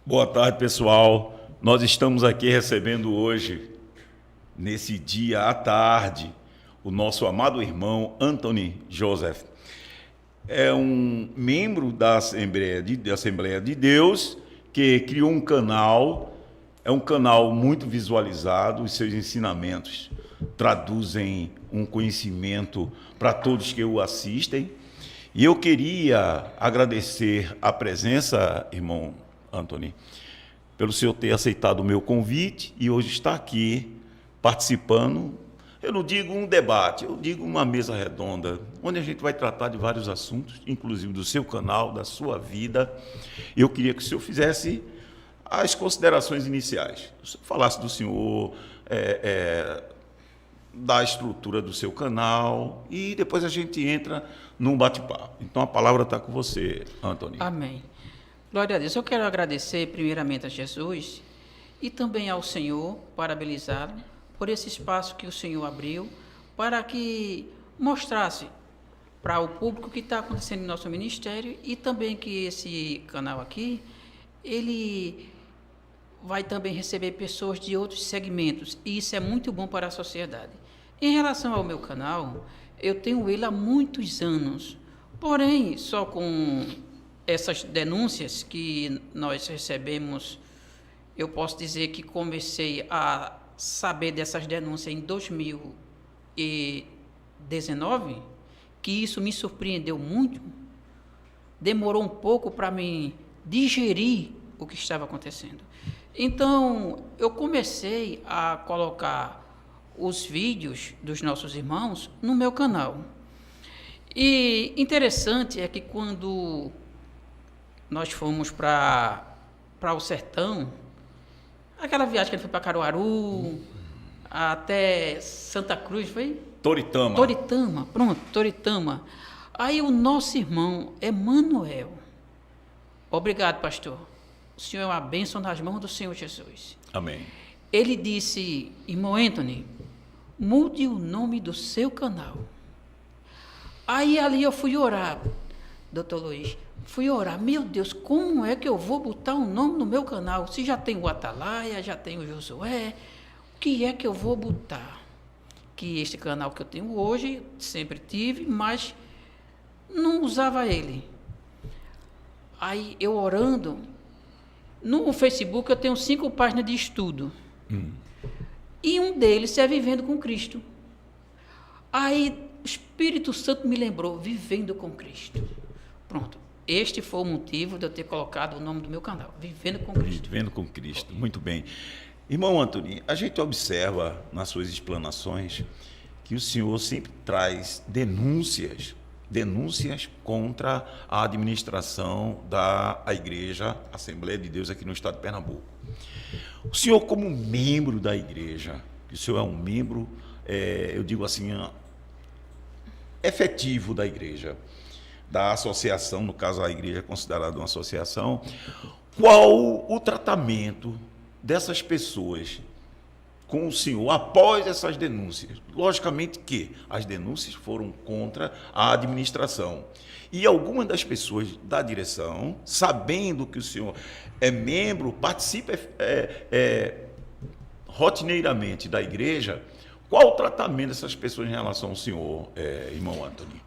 Boa tarde, pessoal. Nós estamos aqui recebendo hoje, nesse dia à tarde, o nosso amado irmão Anthony Joseph. É um membro da Assembleia de Deus que criou um canal, é um canal muito visualizado, os seus ensinamentos traduzem um conhecimento para todos que o assistem. E eu queria agradecer a presença, irmão Anthony, pelo senhor ter aceitado o meu convite e hoje está aqui participando. Eu não digo um debate, eu digo uma mesa redonda, onde a gente vai tratar de vários assuntos, inclusive do seu canal, da sua vida. Eu queria que o senhor fizesse as considerações iniciais. O senhor falasse do senhor, da estrutura do seu canal e depois a gente entra num bate-papo. Então a palavra está com você, Anthony. Amém. Glória a Deus. Eu quero agradecer primeiramente a Jesus e também ao Senhor, parabenizá-lo por esse espaço que o Senhor abriu para que mostrasse para o público o que está acontecendo em nosso ministério e também que esse canal aqui, ele vai também receber pessoas de outros segmentos e isso é muito bom para a sociedade. Em relação ao meu canal, eu tenho ele há muitos anos, porém, só com essas denúncias que nós recebemos, eu posso dizer que comecei a saber dessas denúncias em 2019, que isso me surpreendeu muito, demorou um pouco para mim digerir o que estava acontecendo. Então, eu comecei a colocar os vídeos dos nossos irmãos no meu canal. E interessante é que quando nós fomos para o sertão, aquela viagem que ele foi para Caruaru, até Santa Cruz, foi? Toritama. Toritama, pronto, Toritama. Aí o nosso irmão Emanuel, obrigado, pastor, o senhor é uma bênção nas mãos do Senhor Jesus. Amém. Ele disse, irmão Anthony, mude o nome do seu canal. Aí ali eu fui orar, doutor Luiz, fui orar, meu Deus, como é que eu vou botar um nome no meu canal? Se já tem o Atalaia, já tem o Josué, o que é que eu vou botar? Que este canal que eu tenho hoje, sempre tive, mas não usava ele. Aí eu orando, no Facebook eu tenho 5 páginas de estudo. E um deles é Vivendo com Cristo. Aí o Espírito Santo me lembrou, Vivendo com Cristo. Pronto. Este foi o motivo de eu ter colocado o nome do meu canal, Vivendo com Cristo. Vivendo com Cristo, muito bem. Irmão Anthony, a gente observa nas suas explanações que o senhor sempre traz denúncias contra a administração da Igreja Assembleia de Deus aqui no estado de Pernambuco. O senhor, como membro da igreja, o senhor é um membro, eu digo assim, efetivo da igreja, da associação, no caso a igreja é considerada uma associação, qual o tratamento dessas pessoas com o senhor após essas denúncias? Logicamente que as denúncias foram contra a administração. E algumas das pessoas da direção, sabendo que o senhor é membro, participa rotineiramente da igreja, qual o tratamento dessas pessoas em relação ao senhor, irmão Anthony?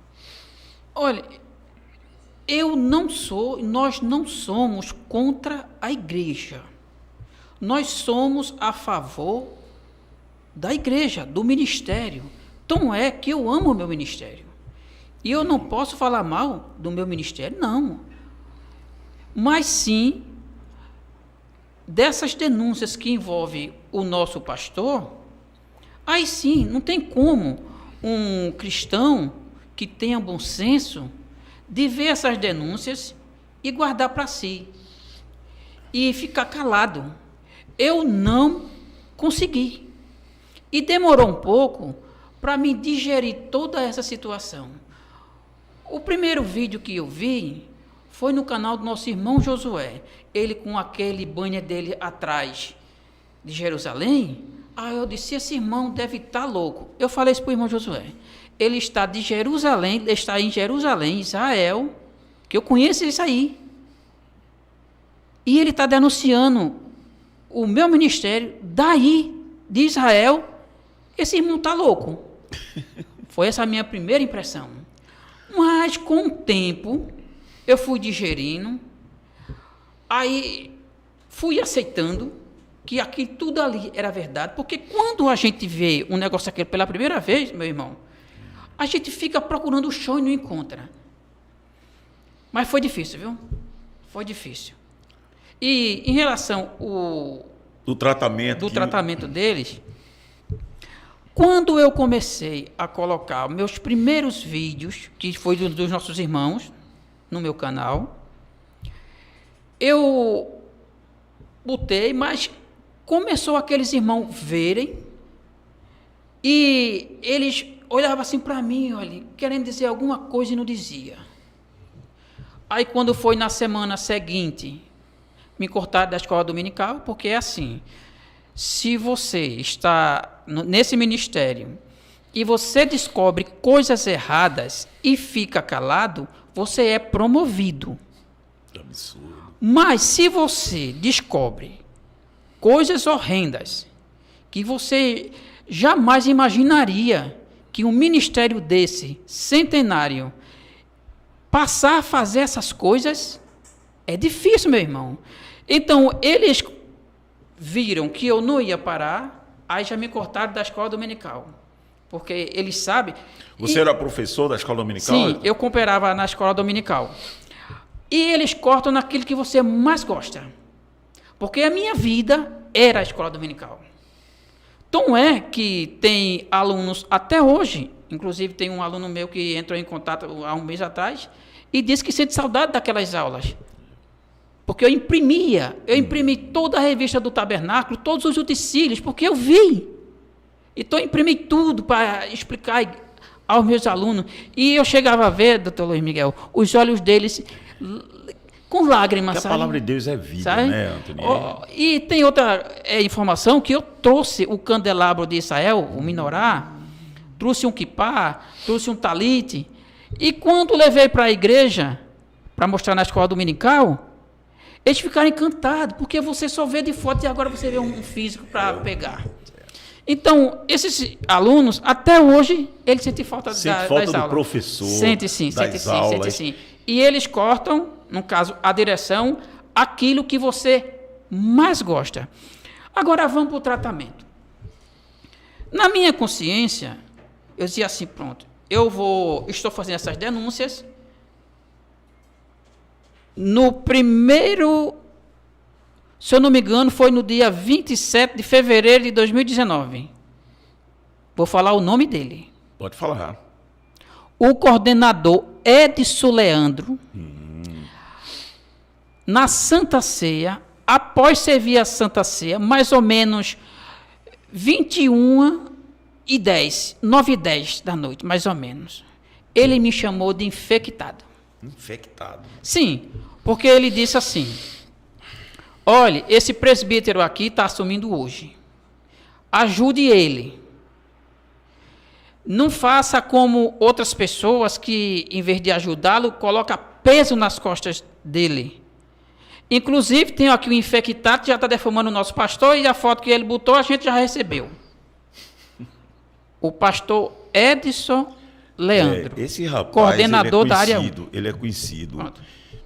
Olha, nós não somos contra a igreja. Nós somos a favor da igreja, do ministério. Então é que eu amo o meu ministério. E eu não posso falar mal do meu ministério, não. Mas sim, dessas denúncias que envolvem o nosso pastor, aí sim, não tem como um cristão que tenha bom senso de ver essas denúncias e guardar para si. E ficar calado. Eu não consegui. E demorou um pouco para me digerir toda essa situação. O primeiro vídeo que eu vi foi no canal do nosso irmão Josué. Ele com aquele banner dele atrás de Jerusalém. Aí eu disse, esse irmão deve estar louco. Eu falei isso para o irmão Josué. Ele está de Jerusalém, ele está em Jerusalém, Israel, que eu conheço isso aí. E ele está denunciando o meu ministério daí, de Israel. Esse irmão está louco. Foi essa a minha primeira impressão. Mas, com o tempo, eu fui digerindo, aí fui aceitando que aquilo tudo ali era verdade, porque quando a gente vê um negócio aquele pela primeira vez, meu irmão, a gente fica procurando o chão e não encontra. Mas foi difícil, viu? Foi difícil. E em relação do tratamento deles, quando eu comecei a colocar meus primeiros vídeos, que foi dos nossos irmãos, no meu canal, eu botei, mas começou aqueles irmãos verem e eles olhavam assim para mim, olha, querendo dizer alguma coisa e não dizia. Aí quando foi na semana seguinte, me cortaram da escola dominical, porque é assim, se você está nesse ministério e você descobre coisas erradas e fica calado, você é promovido. Absurdo. Mas se você descobre coisas horrendas que você jamais imaginaria que um ministério desse, centenário, passar a fazer essas coisas, é difícil, meu irmão. Então, eles viram que eu não ia parar, aí já me cortaram da escola dominical. Porque eles sabem... Você era professor da escola dominical? Sim, eu cooperava na escola dominical. E eles cortam naquilo que você mais gosta. Porque a minha vida era a escola dominical. Então é que tem alunos até hoje, inclusive tem um aluno meu que entrou em contato há um mês atrás e disse que sente saudade daquelas aulas. Porque eu imprimi toda a revista do Tabernáculo, todos os utensílios, porque eu vi. Então eu imprimi tudo para explicar aos meus alunos. E eu chegava a ver, doutor Luiz Miguel, os olhos deles com lágrimas, porque sabe? A palavra de Deus é vida, sabe? né, Antônio? E tem outra informação que eu trouxe o candelabro de Israel, o menorá, trouxe um quipá, trouxe um talite, e quando levei para a igreja, para mostrar na escola dominical, eles ficaram encantados, porque você só vê de foto e agora você vê um físico para pegar. Então, esses alunos, até hoje, eles sentem falta das aulas. Sente falta do professor, sente sim. E eles cortam, no caso, a direção, aquilo que você mais gosta. Agora, vamos para o tratamento. Na minha consciência, eu dizia assim, pronto, estou fazendo essas denúncias. No primeiro, se eu não me engano, foi no dia 27 de fevereiro de 2019. Vou falar o nome dele. Pode falar. O coordenador Edson Leandro, na Santa Ceia, após servir a Santa Ceia, mais ou menos 21h10, 9h10 da noite, mais ou menos, ele me chamou de infectado. Infectado? Sim, porque ele disse assim, olha, esse presbítero aqui está assumindo hoje, ajude ele. Não faça como outras pessoas que, em vez de ajudá-lo, coloca peso nas costas dele. Inclusive, tem aqui o infectado que já está defamando o nosso pastor e a foto que ele botou a gente já recebeu. O pastor Edson Leandro, esse rapaz, coordenador da área 1. Ele é conhecido. Pronto.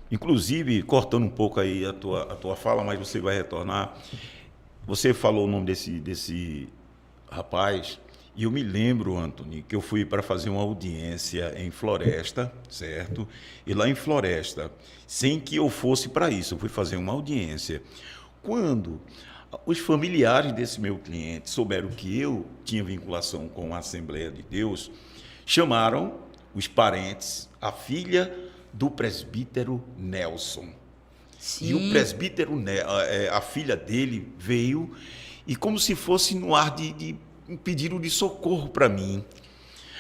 Inclusive, cortando um pouco aí a tua fala, mas você vai retornar. Você falou o nome desse rapaz, e eu me lembro, Antônio, que eu fui para fazer uma audiência em Floresta, certo? E lá em Floresta, sem que eu fosse para isso, eu fui fazer uma audiência. Quando os familiares desse meu cliente souberam que eu tinha vinculação com a Assembleia de Deus, chamaram os parentes, a filha do presbítero Nelson. Sim. E o presbítero, a filha dele veio, e como se fosse no ar de um pedido de socorro para mim,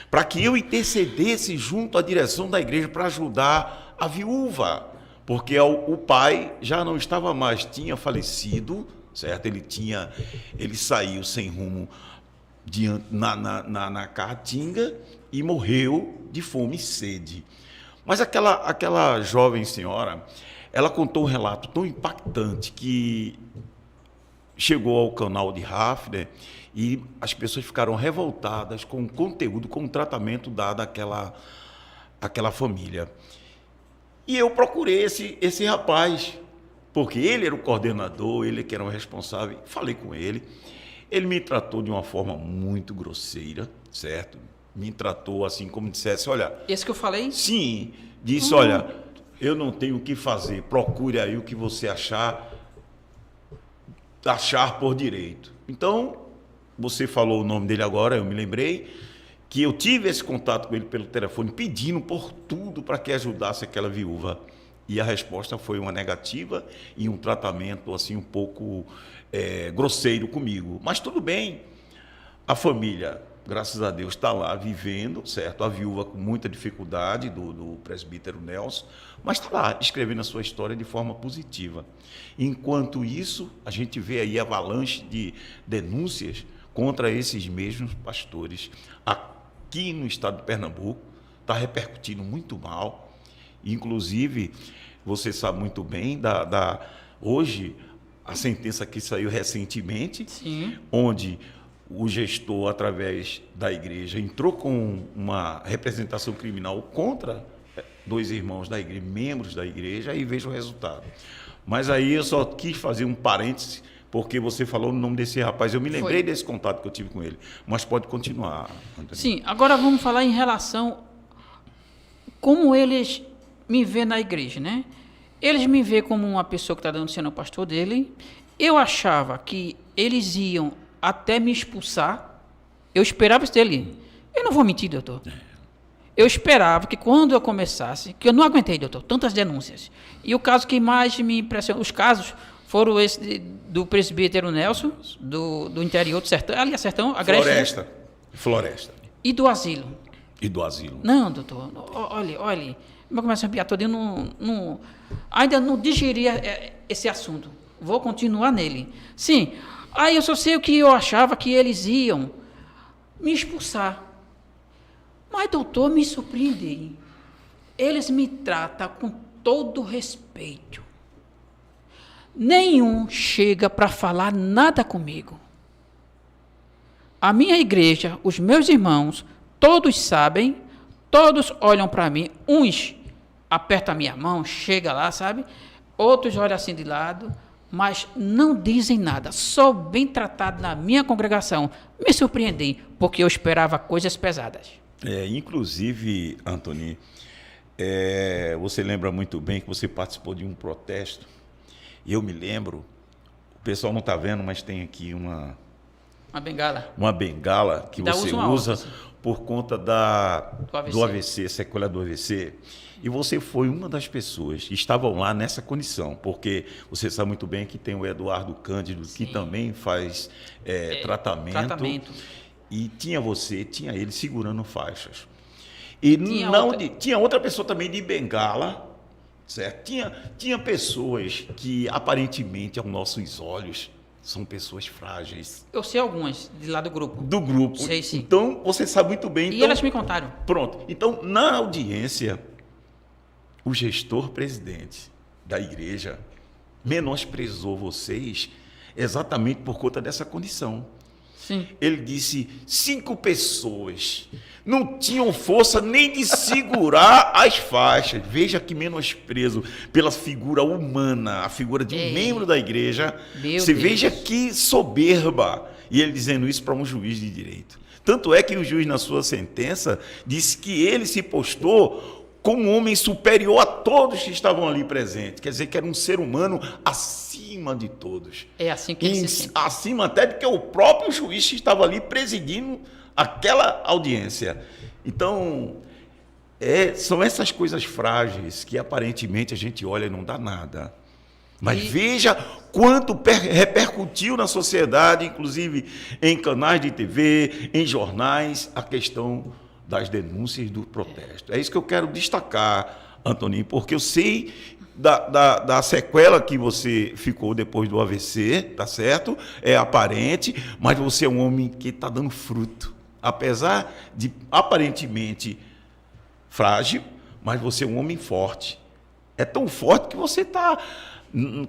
para que eu intercedesse junto à direção da igreja para ajudar a viúva, porque o pai já não estava mais, tinha falecido, certo? Ele saiu sem rumo na Caatinga e morreu de fome e sede. Mas aquela jovem senhora, ela contou um relato tão impactante que chegou ao canal de Hafner e as pessoas ficaram revoltadas com o conteúdo, com o tratamento dado àquela família. E eu procurei esse rapaz, porque ele era o coordenador, ele que era o responsável. Falei com ele. Ele me tratou de uma forma muito grosseira, certo? Me tratou assim como dissesse, olha... Esse que eu falei? Sim. Disse, olha, eu não tenho o que fazer. Procure aí o que você achar por direito. Então, você falou o nome dele agora, eu me lembrei que eu tive esse contato com ele pelo telefone, pedindo por tudo para que ajudasse aquela viúva. E a resposta foi uma negativa e um tratamento assim um pouco grosseiro comigo. Mas tudo bem, a família, graças a Deus, está lá vivendo, certo? A viúva com muita dificuldade do presbítero Nelson, mas está lá escrevendo a sua história de forma positiva. Enquanto isso, a gente vê aí avalanche de denúncias contra esses mesmos pastores. Aqui no estado de Pernambuco, está repercutindo muito mal. Inclusive, você sabe muito bem, hoje, a sentença que saiu recentemente, Sim. onde o gestor, através da igreja, entrou com uma representação criminal contra 2 irmãos da igreja, membros da igreja, e veja o resultado. Mas aí eu só quis fazer um parêntese, porque você falou o nome desse rapaz. Eu me lembrei desse contato que eu tive com ele. Mas pode continuar, Antônio. Sim, agora vamos falar em relação como eles me vê na igreja, né? Eles me vê como uma pessoa que está dando sendo o pastor dele. Eu achava que eles iam até me expulsar. Eu esperava isso dele. Eu não vou mentir, doutor. Eu esperava que quando eu começasse, que eu não aguentei, doutor, tantas denúncias. E o caso que mais me impressionou, os casos foram esse do presbítero Nelson, do interior do sertão, ali a sertão, a Grécia. Floresta. E do asilo. E do asilo. Não, doutor, olhe, eu começo a arrepiar todo, ainda não digeri esse assunto. Vou continuar nele. Sim, aí eu só sei o que eu achava que eles iam me expulsar. Mas, doutor, me surpreendei. Eles me tratam com todo respeito. Nenhum chega para falar nada comigo. A minha igreja, os meus irmãos, todos sabem, todos olham para mim, uns apertam a minha mão, chega lá, sabe? Outros olham assim de lado, mas não dizem nada. Sou bem tratado na minha congregação. Me surpreendi, porque eu esperava coisas pesadas. Inclusive, Antônio, você lembra muito bem que você participou de um protesto. E eu me lembro, o pessoal não está vendo, mas tem aqui uma bengala. Uma bengala que você usa por conta do AVC, sequela do AVC. E você foi uma das pessoas que estavam lá nessa condição, porque você sabe muito bem que tem o Eduardo Cândido, Sim. que também faz tratamento. E tinha ele segurando faixas. E tinha outra pessoa também de bengala, certo? Tinha pessoas que, aparentemente, aos nossos olhos, são pessoas frágeis. Eu sei algumas, de lá do grupo. Do grupo. Sei, sim. Então, você sabe muito bem. E elas me contaram. Pronto. Então, na audiência, o gestor-presidente da igreja menosprezou vocês exatamente por conta dessa condição. Sim. Ele disse 5 pessoas não tinham força nem de segurar as faixas. Veja que menosprezo pela figura humana, a figura de um membro da igreja. Você veja que soberba. E ele dizendo isso para um juiz de direito. Tanto é que o juiz, na sua sentença, disse que ele se postou como um homem superior a todos que estavam ali presentes. Quer dizer, que era um ser humano acima de todos. É assim que ele se sente. Acima até do que o próprio juiz que estava ali presidindo aquela audiência. Então, são essas coisas frágeis que aparentemente a gente olha e não dá nada. Mas veja quanto repercutiu na sociedade, inclusive em canais de TV, em jornais, a questão das denúncias do protesto. É isso que eu quero destacar, Antoninho, porque eu sei da sequela que você ficou depois do AVC, tá certo? É aparente, mas você é um homem que está dando fruto. Apesar de aparentemente frágil, mas você é um homem forte. É tão forte que você está...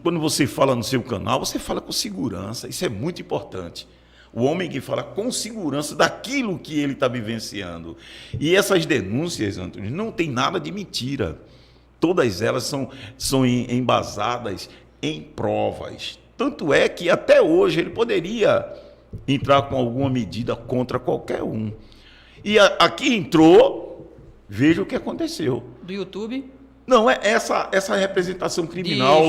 Quando você fala no seu canal, você fala com segurança. Isso é muito importante. O homem que fala com segurança daquilo que ele está vivenciando. E essas denúncias, Antônio, não tem nada de mentira. Todas elas são embasadas em provas. Tanto é que até hoje ele poderia entrar com alguma medida contra qualquer um. E aqui entrou, veja o que aconteceu. Do YouTube? Não, é essa representação criminal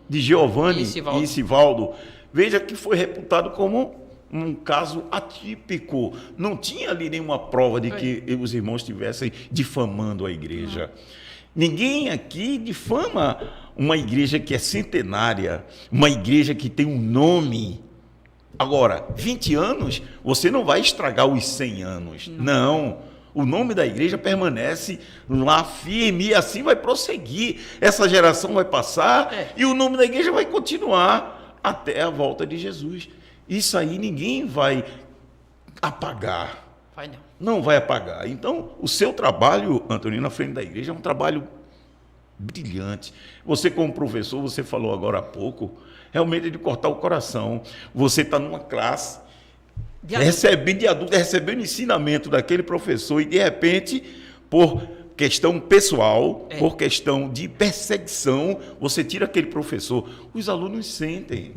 de Giovanni e Sivaldo. Veja que foi reputado como um caso atípico. Não tinha ali nenhuma prova de que os irmãos estivessem difamando a igreja. Ninguém aqui difama uma igreja que é centenária, uma igreja que tem um nome. Agora, 20 anos, você não vai estragar os 100 anos. Não. O nome da igreja permanece lá firme e assim vai prosseguir. Essa geração vai passar e o nome da igreja vai continuar até a volta de Jesus. Isso aí ninguém vai apagar. Vai não. Não vai apagar. Então, o seu trabalho, Antônio, na frente da igreja é um trabalho brilhante. Você, como professor, você falou agora há pouco, realmente é de cortar o coração. Você está numa classe recebendo ensinamento daquele professor e, de repente, por questão pessoal, por questão de perseguição, você tira aquele professor. Os alunos sentem.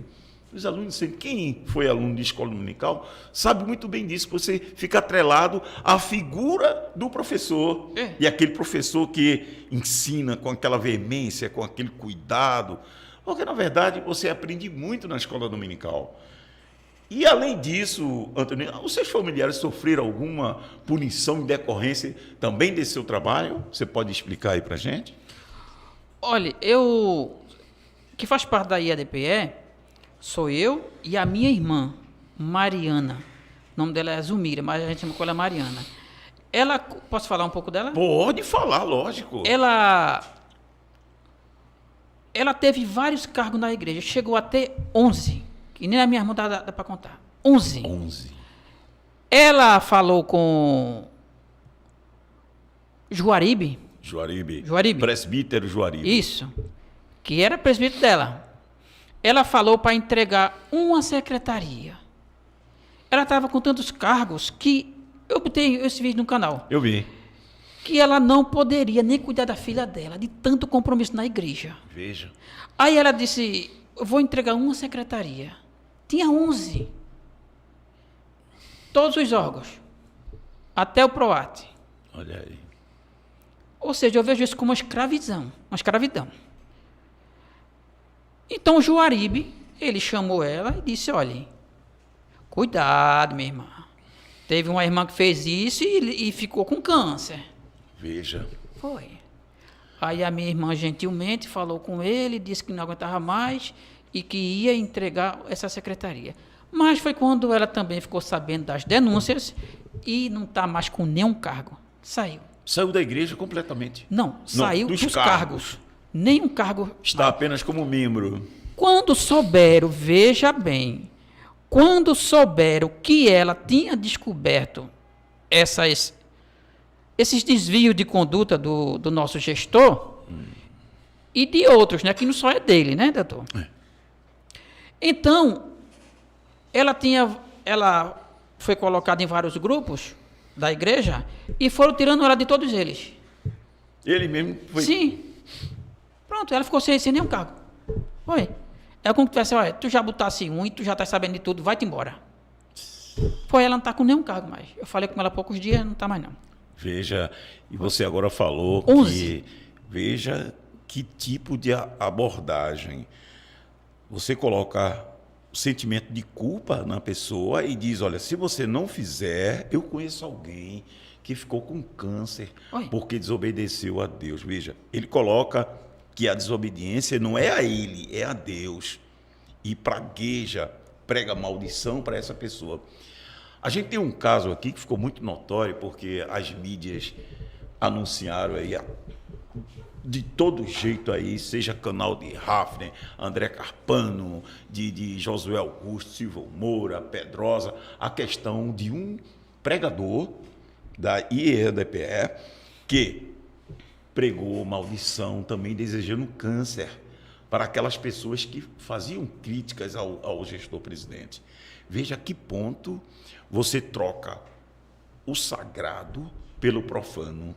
Quem foi aluno de escola dominical sabe muito bem disso. Você fica atrelado à figura do professor. E aquele professor que ensina com aquela veemência, com aquele cuidado. Porque, na verdade, você aprende muito na escola dominical. E, além disso, Antônio, os seus familiares sofreram alguma punição em decorrência também desse seu trabalho? Você pode explicar aí para a gente? Olha, que faz parte da IADPE, sou eu e a minha irmã, Mariana. O nome dela é Zumira, mas a gente chama ela Mariana. Posso falar um pouco dela? Pode falar, lógico. Ela teve vários cargos na igreja, chegou a ter 11. Que nem a minha irmã dá para contar. 11. Ela falou com Juaribe. Presbítero Juaribe. Isso. Que era presbítero dela. Ela falou para entregar uma secretaria. Ela estava com tantos cargos que eu botei esse vídeo no canal. Eu vi. Que ela não poderia nem cuidar da filha dela, de tanto compromisso na igreja. Veja. Aí ela disse, eu vou entregar uma secretaria. Tinha 11. Todos os órgãos. Até o PROAT. Olha aí. Ou seja, eu vejo isso como uma escravidão. Então, o Juaribe, ele chamou ela e disse, olha, cuidado, minha irmã. Teve uma irmã que fez isso e ficou com câncer. Veja. Foi. Aí a minha irmã gentilmente falou com ele, disse que não aguentava mais e que ia entregar essa secretaria. Mas foi quando ela também ficou sabendo das denúncias e não está mais com nenhum cargo. Saiu. Saiu da igreja completamente? Não, saiu dos cargos. Nenhum cargo. Está apenas como membro. Quando souberam, veja bem, quando souberam que ela tinha descoberto esses desvios de conduta do nosso gestor e de outros, né, que não só é dele, né, doutor? Então, ela foi colocada em vários grupos da igreja e foram tirando ela de todos eles. Ele mesmo foi? Sim. Pronto, ela ficou sem nenhum cargo. Foi. É como que tivesse, olha, tu já botasse um e tu já tá sabendo de tudo, vai-te embora. Foi, ela não está com nenhum cargo mais. Eu falei com ela há poucos dias, não está mais não. Veja, e você agora falou 11. que... Veja que tipo de abordagem. Você coloca o sentimento de culpa na pessoa e diz, olha, se você não fizer, eu conheço alguém que ficou com câncer porque desobedeceu a Deus. Veja, ele coloca que a desobediência não é a ele, é a Deus. E pragueja, prega maldição para essa pessoa. A gente tem um caso aqui que ficou muito notório, porque as mídias anunciaram aí de todo jeito aí, seja canal de Hafner, André Carpano, de Josué Augusto, Silvio Moura, Pedrosa, a questão de um pregador da IEDPE que pregou maldição, também desejando câncer para aquelas pessoas que faziam críticas ao gestor presidente. Veja a que ponto você troca o sagrado pelo profano.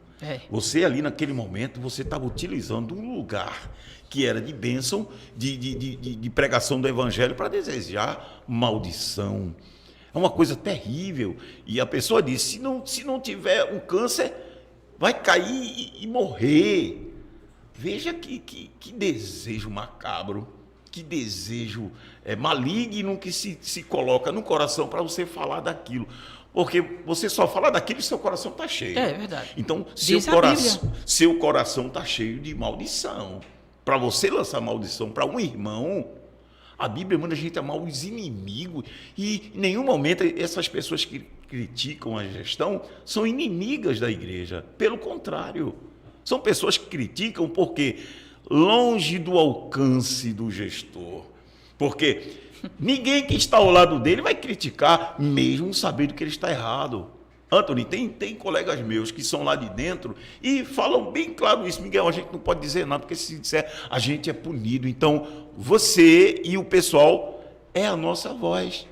Você ali naquele momento, você estava utilizando um lugar que era de bênção, de pregação do evangelho para desejar maldição. É uma coisa terrível. E a pessoa diz, se não tiver um câncer, vai cair e morrer. Veja que desejo macabro, que desejo maligno que se coloca no coração para você falar daquilo. Porque você só fala daquilo e seu coração está cheio. É verdade. Então, seu coração está cheio de maldição. Para você lançar maldição para um irmão, a Bíblia manda a gente amar os inimigos. E em nenhum momento essas pessoas que criticam a gestão são inimigas da igreja. Pelo contrário, são pessoas que criticam porque longe do alcance do gestor. Porque ninguém que está ao lado dele vai criticar, mesmo sabendo que ele está errado. Anthony, tem colegas meus que são lá de dentro e falam bem claro isso. Miguel, a gente não pode dizer nada, porque se disser, a gente é punido. Então, você e o pessoal é a nossa voz.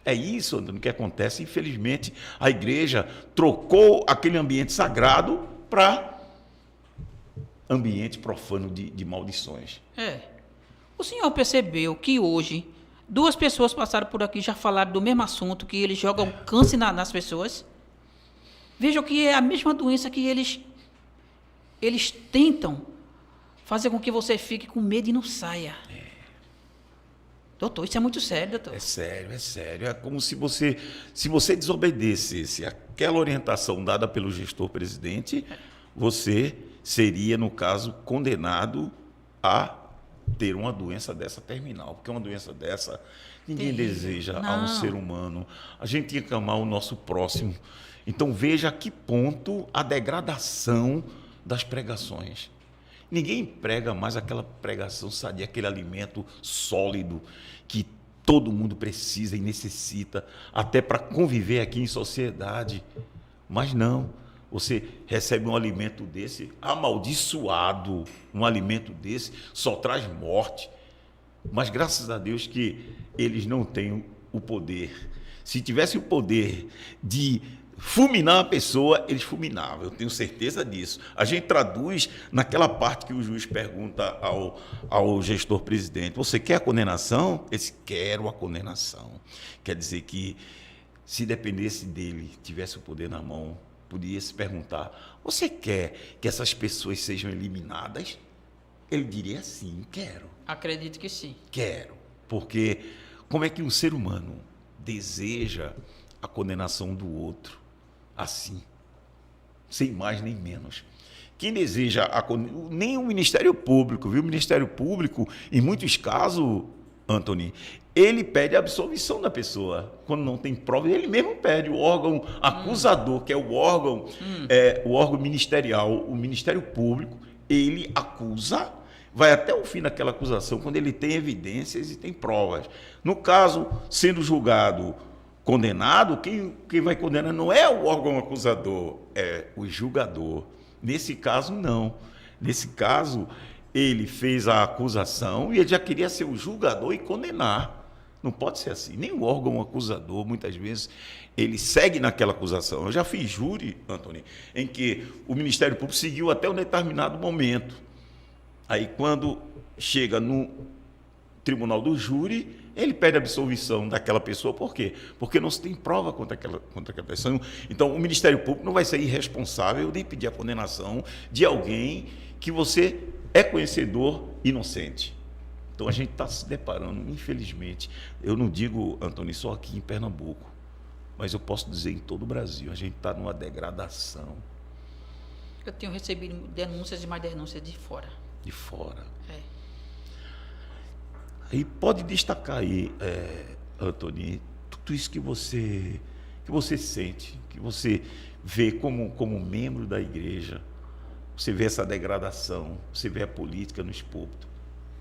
É isso, Anthony, que acontece. Infelizmente, a igreja trocou aquele ambiente sagrado para ambiente profano de maldições. O senhor percebeu que hoje 2 pessoas passaram por aqui, já falaram do mesmo assunto, que eles jogam câncer nas pessoas? Vejam que é a mesma doença que eles tentam fazer com que você fique com medo e não saia. Doutor, isso é muito sério, doutor. É sério. É como se você desobedecesse aquela orientação dada pelo gestor presidente, você seria, no caso, condenado a ter uma doença dessa terminal. Porque uma doença dessa, ninguém deseja a um ser humano. A gente tinha que amar o nosso próximo. Então, veja a que ponto a degradação das pregações. Ninguém prega mais aquela pregação sadia, aquele alimento sólido que todo mundo precisa e necessita, até para conviver aqui em sociedade. Mas não, você recebe um alimento desse amaldiçoado, um alimento desse só traz morte. Mas graças a Deus que eles não têm o poder. Se tivessem o poder de fulminar a pessoa, eles fulminavam, eu tenho certeza disso. A gente traduz naquela parte que o juiz pergunta ao gestor presidente, você quer a condenação? Ele disse, quero a condenação. Quer dizer que, se dependesse dele, tivesse o poder na mão, podia se perguntar, você quer que essas pessoas sejam eliminadas? Ele diria sim, quero. Acredito que sim. Quero, porque como é que um ser humano deseja a condenação do outro? Assim, sem mais nem menos. Quem deseja nem o Ministério Público, viu? O Ministério Público, em muitos casos, Anthony, ele pede a absolvição da pessoa. Quando não tem prova, ele mesmo pede. O órgão acusador, que é o órgão ministerial, o Ministério Público, ele acusa, vai até o fim daquela acusação, quando ele tem evidências e tem provas. No caso, sendo julgado condenado, quem vai condenar não é o órgão acusador, é o julgador. Nesse caso, não. Nesse caso, ele fez a acusação e ele já queria ser o julgador e condenar. Não pode ser assim. Nem o órgão acusador, muitas vezes, ele segue naquela acusação. Eu já fiz júri, Anthony, em que o Ministério Público seguiu até um determinado momento. Aí, quando chega no tribunal do júri, ele pede a absolvição daquela pessoa. Por quê? Porque não se tem prova contra aquela pessoa. Então, o Ministério Público não vai ser irresponsável nem pedir a condenação de alguém que você é conhecedor inocente. Então, a gente está se deparando, infelizmente, eu não digo, Antônio, só aqui em Pernambuco, mas eu posso dizer em todo o Brasil, a gente está numa degradação. Eu tenho recebido denúncias e mais denúncias de fora. De fora. Aí pode destacar aí, Antônio, tudo isso que você sente, que você vê como membro da igreja, você vê essa degradação, você vê a política nos púlpitos.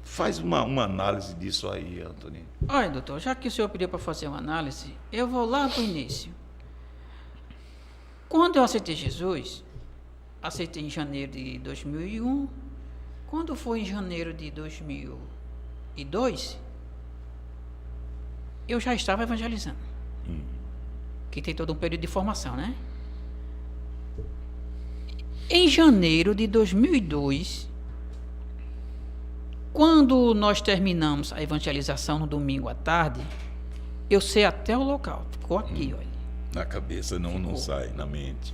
Faz uma análise disso aí, Antônio. Olha, doutor, já que o senhor pediu para fazer uma análise, eu vou lá para o início. Quando eu aceitei Jesus, aceitei em janeiro de 2001. Quando foi em janeiro de 2002, eu já estava evangelizando. Que tem todo um período de formação, né? Em janeiro de 2002, quando nós terminamos a evangelização no domingo à tarde, eu sei até o local. Ficou aqui, olha. Na cabeça, não sai, na mente.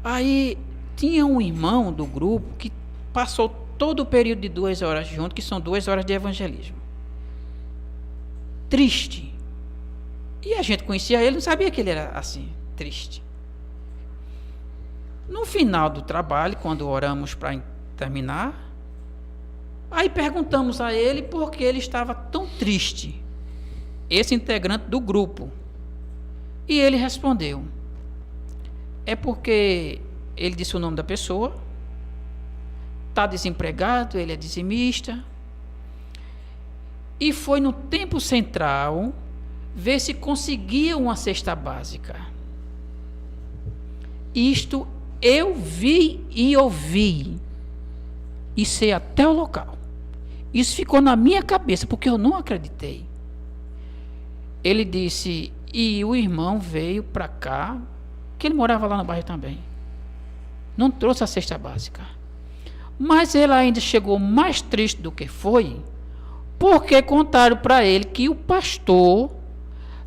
Aí tinha um irmão do grupo que passou todo o período de 2 horas junto, que são 2 horas de evangelismo. Triste. E a gente conhecia ele, não sabia que ele era assim, triste. No final do trabalho, quando oramos para terminar, aí perguntamos a ele por que ele estava tão triste, esse integrante do grupo. E ele respondeu: é porque ele disse o nome da pessoa, está desempregado, ele é dizimista, e foi no Tempo Central ver se conseguia uma cesta básica. Isto eu vi e ouvi, e sei até o local. Isso ficou na minha cabeça, porque eu não acreditei. Ele disse, e o irmão veio para cá, que ele morava lá no bairro também. Não trouxe a cesta básica. Mas ele ainda chegou mais triste do que foi, porque contaram para ele que o pastor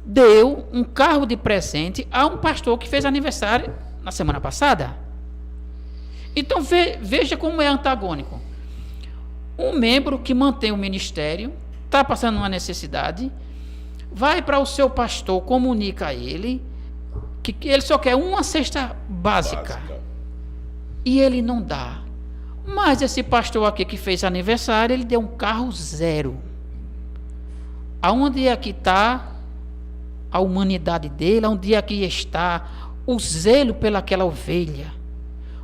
deu um carro de presente a um pastor que fez aniversário na semana passada. Então veja como é antagônico. Um membro que mantém o ministério, está passando uma necessidade, vai para o seu pastor, comunica a ele que ele só quer uma cesta básica. E ele não dá. Mas esse pastor aqui que fez aniversário, ele deu um carro 0. Aonde é que está a humanidade dele? Aonde é que está o zelo pelaquela ovelha?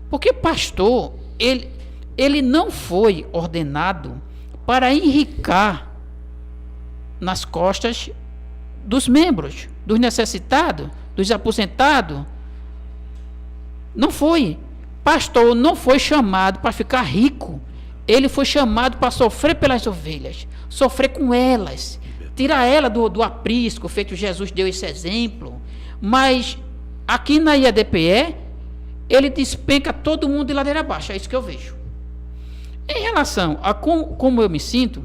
Porque pastor, ele não foi ordenado para enricar nas costas dos membros, dos necessitados, dos aposentados. Não foi. Pastor não foi chamado para ficar rico. Ele foi chamado para sofrer pelas ovelhas, sofrer com elas, tirar ela do aprisco, feito Jesus deu esse exemplo. Mas aqui na IADPE, ele despenca todo mundo de ladeira abaixo. É isso que eu vejo. Em relação a como eu me sinto,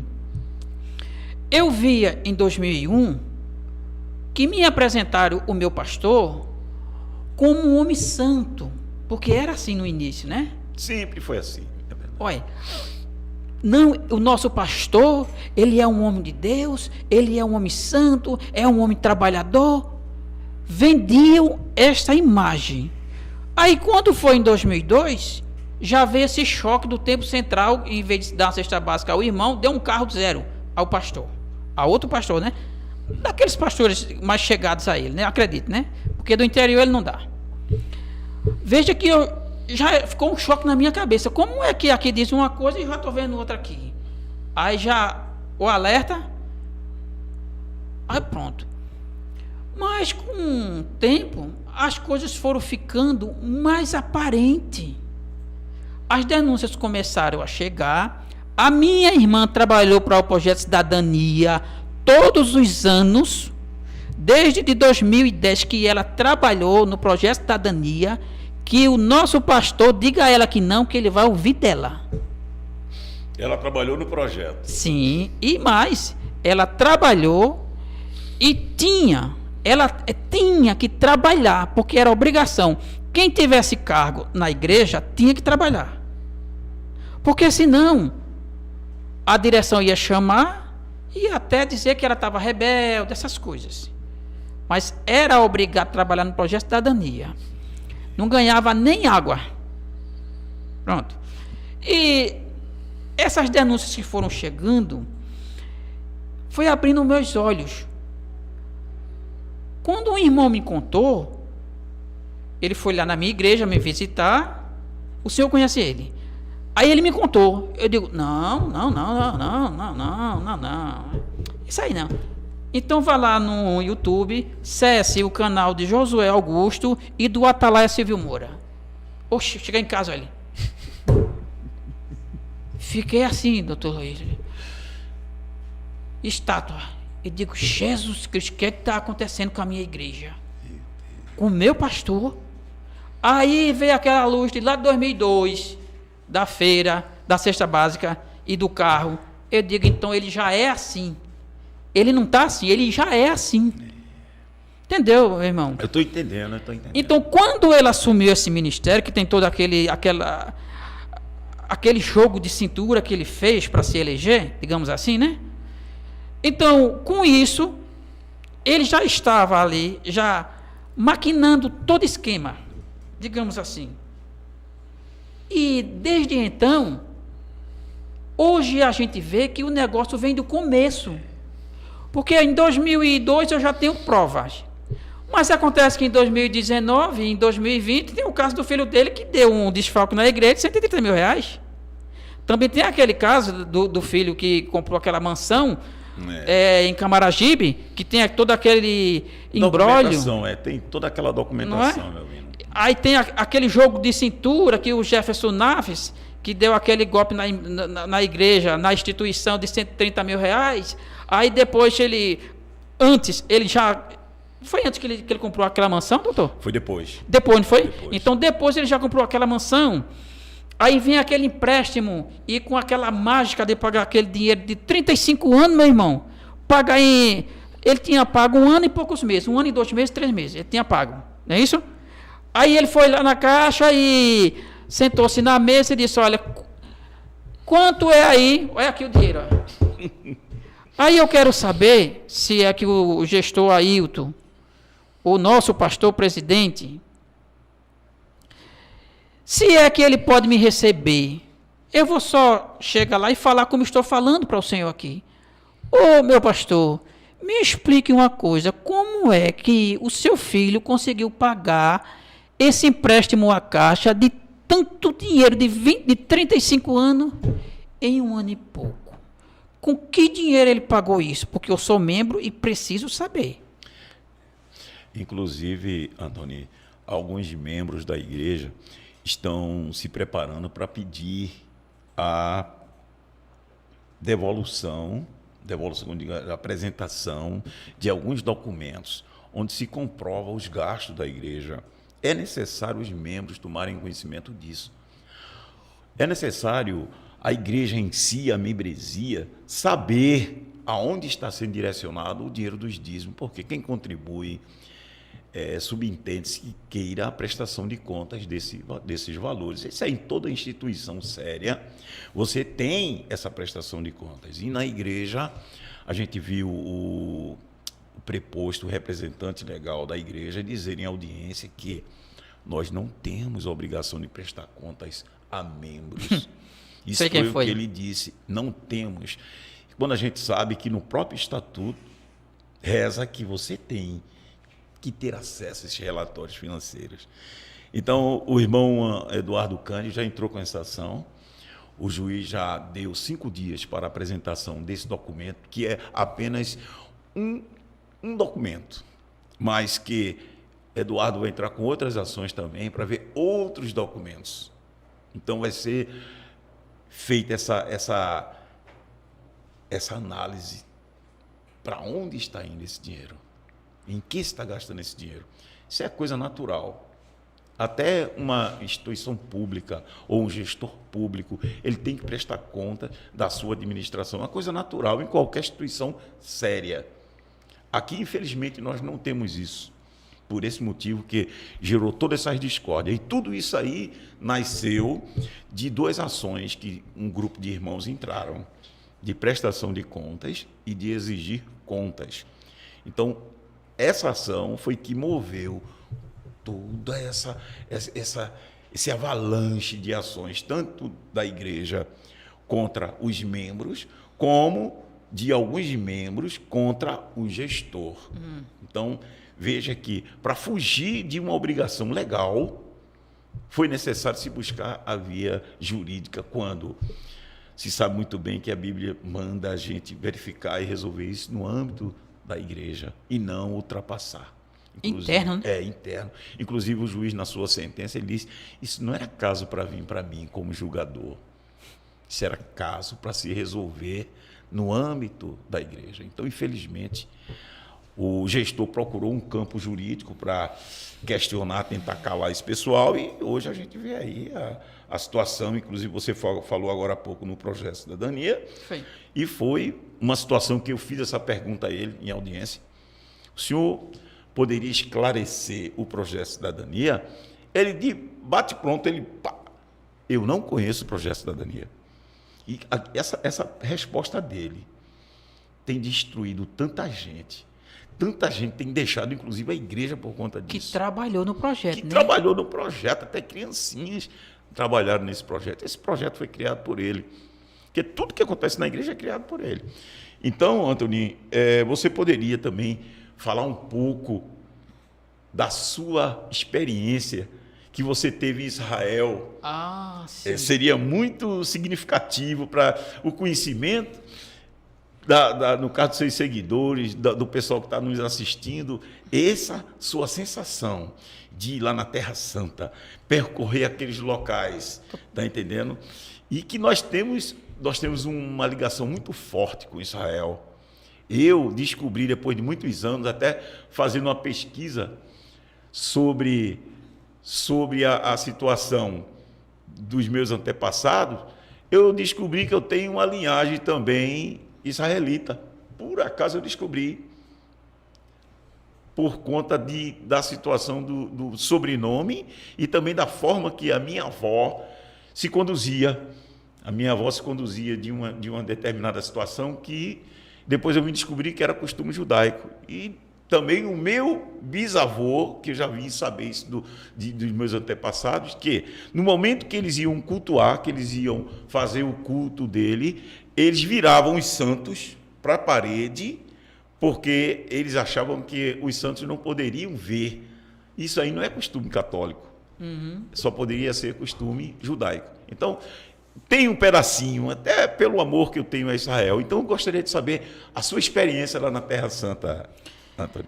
eu via em 2001 que me apresentaram o meu pastor como um homem santo, porque era assim no início, né? Sempre foi assim. Olha, não, o nosso pastor, ele é um homem de Deus, ele é um homem santo, é um homem trabalhador. Vendiam esta imagem. Aí quando foi em 2002, já veio esse choque do Tempo Central, em vez de dar uma cesta básica ao irmão, deu um carro 0 ao pastor, a outro pastor, né? Daqueles pastores mais chegados a ele, né? Acredito, né? Porque do interior ele não dá. Veja que já ficou um choque na minha cabeça. Como é que aqui diz uma coisa e já estou vendo outra aqui? Aí já o alerta, aí pronto. Mas com o tempo, as coisas foram ficando mais aparentes. As denúncias começaram a chegar. A minha irmã trabalhou para o Projeto Cidadania todos os anos, desde de 2010 que ela trabalhou no Projeto Cidadania, que o nosso pastor diga a ela que não, que ele vai ouvir dela. Ela trabalhou no projeto. Sim, e mais, ela trabalhou e ela tinha que trabalhar, porque era obrigação. Quem tivesse cargo na igreja tinha que trabalhar. Porque senão a direção ia chamar e até dizer que ela estava rebelde, essas coisas. Mas era obrigado a trabalhar no Projeto Cidadania. Não ganhava nem água. Pronto. E essas denúncias que foram chegando foi abrindo meus olhos. Quando um irmão me contou, ele foi lá na minha igreja me visitar, o senhor conhece ele? Aí ele me contou, eu digo, não. Isso aí não. Então vá lá no YouTube, acesse o canal de Josué Augusto e do Atalaia Silvio Moura. Oxe, cheguei em casa, ele. Fiquei assim, doutor Luiz. Estátua. Eu digo, Jesus Cristo, o que é que está acontecendo com a minha igreja? Com o meu pastor? Aí veio aquela luz de lá de 2002, da feira, da cesta básica e do carro. Eu digo, então ele já é assim. Ele não está assim, ele já é assim. Entendeu, meu irmão? Eu estou entendendo. Então, quando ele assumiu esse ministério, que tem todo aquele jogo de cintura que ele fez para se eleger, digamos assim, né? Então, com isso, ele já estava ali, já maquinando todo esquema, digamos assim. E desde então, hoje a gente vê que o negócio vem do começo. Porque em 2002 eu já tenho provas. Mas acontece que em 2019, em 2020, tem o caso do filho dele que deu um desfalque na igreja de 130 mil reais. Também tem aquele caso do filho que comprou aquela mansão em Camaragibe, que tem todo aquele imbróglio. Tem toda aquela documentação, meu amigo. Aí tem aquele jogo de cintura que o Jefferson Naves, que deu aquele golpe na igreja, na instituição de 130 mil reais. Aí depois foi antes que ele comprou aquela mansão, doutor? Foi depois. Depois, não foi? Depois. Então, depois ele já comprou aquela mansão. Aí vem aquele empréstimo e com aquela mágica de pagar aquele dinheiro de 35 anos, meu irmão. Ele tinha pago 1 ano e poucos meses. 1 ano e 2 meses, 3 meses. Ele tinha pago. Não é isso? Aí ele foi lá na caixa e sentou-se na mesa e disse, olha, quanto é aí? Olha aqui o dinheiro. Ó. Aí eu quero saber se é que o gestor Ailton, o nosso pastor presidente, se é que ele pode me receber. Eu vou só chegar lá e falar como estou falando para o senhor aqui. Ô, meu pastor, me explique uma coisa. Como é que o seu filho conseguiu pagar esse empréstimo à Caixa de tanto dinheiro, de 35 anos, em 1 ano e pouco? Com que dinheiro ele pagou isso? Porque eu sou membro e preciso saber. Inclusive, Antônio, alguns membros da igreja estão se preparando para pedir a devolução, a apresentação de alguns documentos onde se comprova os gastos da igreja. É necessário os membros tomarem conhecimento disso. É necessário a igreja em si, a membresia, saber aonde está sendo direcionado o dinheiro dos dízimos, porque quem contribui subentende-se que queira a prestação de contas desses valores. Isso é em toda instituição séria, você tem essa prestação de contas. E na igreja, a gente viu o preposto, o representante legal da igreja, dizer em audiência que nós não temos a obrigação de prestar contas a membros. Isso foi o que ele disse, não temos. Quando a gente sabe que no próprio estatuto reza que você tem que ter acesso a esses relatórios financeiros. Então, o irmão Eduardo Cândido já entrou com essa ação, o juiz já deu 5 dias para a apresentação desse documento, que é apenas um documento, mas que Eduardo vai entrar com outras ações também para ver outros documentos. Então, vai ser feita essa análise. Para onde está indo esse dinheiro? Em que está gastando esse dinheiro? Isso é coisa natural. Até uma instituição pública ou um gestor público, ele tem que prestar conta da sua administração. É uma coisa natural em qualquer instituição séria. Aqui, infelizmente, nós não temos isso. Por esse motivo que gerou todas essas discórdias. E tudo isso aí nasceu de 2 ações que um grupo de irmãos entraram, de prestação de contas e de exigir contas. Então, essa ação foi que moveu toda esse avalanche de ações, tanto da igreja contra os membros, como de alguns membros contra o gestor. Então, veja que, para fugir de uma obrigação legal, foi necessário se buscar a via jurídica, quando se sabe muito bem que a Bíblia manda a gente verificar e resolver isso no âmbito da igreja e não ultrapassar. Interno, né? Interno. Inclusive, o juiz, na sua sentença, ele disse: isso não era caso para vir para mim como julgador. Isso era caso para se resolver no âmbito da igreja. Então, infelizmente, o gestor procurou um campo jurídico para questionar, tentar calar esse pessoal, e hoje a gente vê aí a situação. Inclusive, você falou agora há pouco no projeto de cidadania, e foi uma situação que eu fiz essa pergunta a ele em audiência: o senhor poderia esclarecer o projeto de cidadania? Ele de bate pronto, eu não conheço o projeto de cidadania. E essa resposta dele tem destruído tanta gente tem deixado, inclusive, a igreja por conta disso. Que trabalhou no projeto, né? Trabalhou no projeto, até criancinhas trabalharam nesse projeto. Esse projeto foi criado por ele. Porque tudo que acontece na igreja é criado por ele. Então, Antony, você poderia também falar um pouco da sua experiência que você teve em Israel. Sim. Seria muito significativo para o conhecimento, no caso dos seus seguidores, do pessoal que está nos assistindo, essa sua sensação de ir lá na Terra Santa, percorrer aqueles locais, está entendendo? E que nós temos uma ligação muito forte com Israel. Eu descobri, depois de muitos anos, até fazendo uma pesquisa sobre a situação dos meus antepassados, eu descobri que eu tenho uma linhagem também israelita. Por acaso eu descobri, por conta da situação do sobrenome e também da forma que a minha avó se conduzia. A minha avó se conduzia de uma determinada situação que depois eu me descobri que era costume judaico. E também o meu bisavô, que eu já vim saber isso dos meus antepassados, que no momento que eles iam cultuar, que eles iam fazer o culto dele, eles viravam os santos para a parede, porque eles achavam que os santos não poderiam ver. Isso aí não é costume católico. Só poderia ser costume judaico. Então, tem um pedacinho, até pelo amor que eu tenho a Israel. Então, eu gostaria de saber a sua experiência lá na Terra Santa, Antony.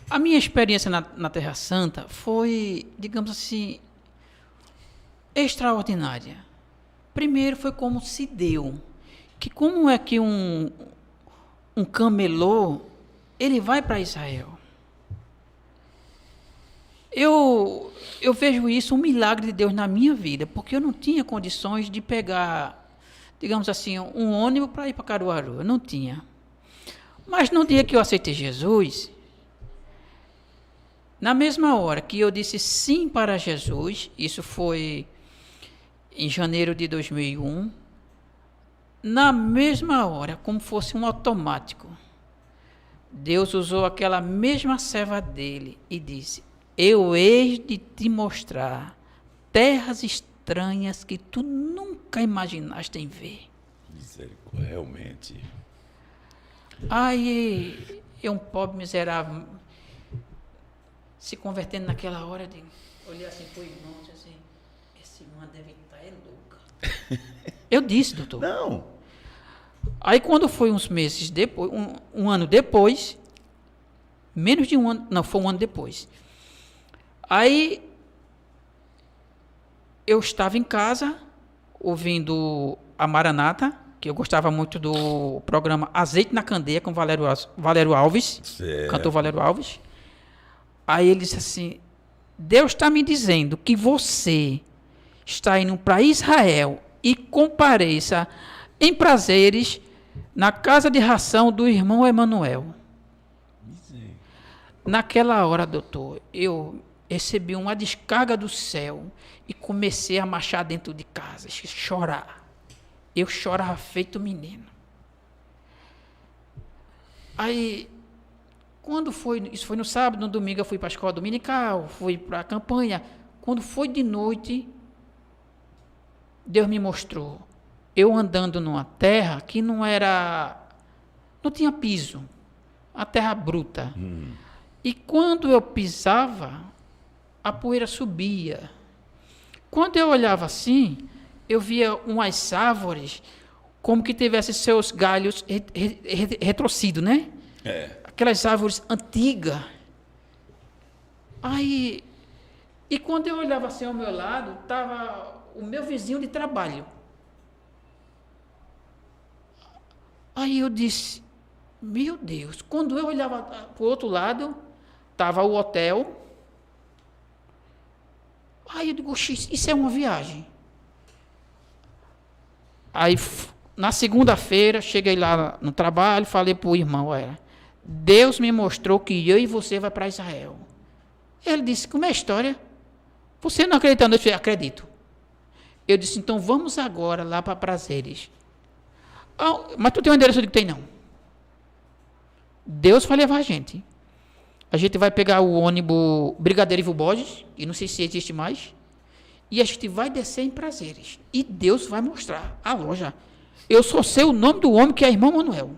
A minha experiência na Terra Santa foi, digamos assim, extraordinária. Primeiro foi como se deu, que como é que um camelô, ele vai para Israel. Eu vejo isso um milagre de Deus na minha vida, porque eu não tinha condições de pegar, digamos assim, um ônibus para ir para Caruaru. Eu não tinha. Mas no dia que eu aceitei Jesus, na mesma hora que eu disse sim para Jesus, isso foi em janeiro de 2001, na mesma hora, como fosse um automático, Deus usou aquela mesma serva dele e disse: eu hei de te mostrar terras estranhas que tu nunca imaginaste em ver. Misericórdia, realmente. Aí, eu, um pobre miserável, se convertendo naquela hora, olhei assim para o irmão e disse assim: esse irmão deve estar louca. Eu disse, doutor. Não. Aí, quando foi uns meses depois, um ano depois, menos de um ano, não, foi um ano depois. Aí, eu estava em casa, ouvindo a Maranata, que eu gostava muito do programa Azeite na Candeia, com Valério Alves, certo. Cantor Valério Alves. Aí ele disse assim: Deus está me dizendo que você está indo para Israel e compareça em prazeres na casa de ração do irmão Emanuel. Naquela hora, doutor, eu recebi uma descarga do céu e comecei a marchar dentro de casa, chorar. Eu chorava feito menino. Aí, quando foi, isso foi no sábado, no domingo eu fui para a escola dominical, fui para a campanha. Quando foi de noite, Deus me mostrou eu andando numa terra que não tinha piso, a terra bruta. E quando eu pisava, a poeira subia. Quando eu olhava assim, eu via umas árvores como que tivesse seus galhos retrocedidos, né? Aquelas árvores antigas. Aí, e quando eu olhava assim ao meu lado, estava o meu vizinho de trabalho. Aí eu disse, meu Deus, quando eu olhava para o outro lado, estava o hotel. Aí eu digo, isso é uma viagem. Aí, na segunda-feira, cheguei lá no trabalho, falei para o irmão, olha, Deus me mostrou que eu e você vai para Israel. Ele disse, como é a história? Você não acredita nisso? Eu acredito. Eu disse, então vamos agora lá para Prazeres. Ah, mas tu tem um endereço? Eu digo, tem não. Deus vai levar a gente. A gente vai pegar o ônibus Brigadeiro Ivo Borges, e não sei se existe mais, e a gente vai descer em Prazeres. E Deus vai mostrar a loja. Eu só sei o nome do homem, que é irmão Manuel.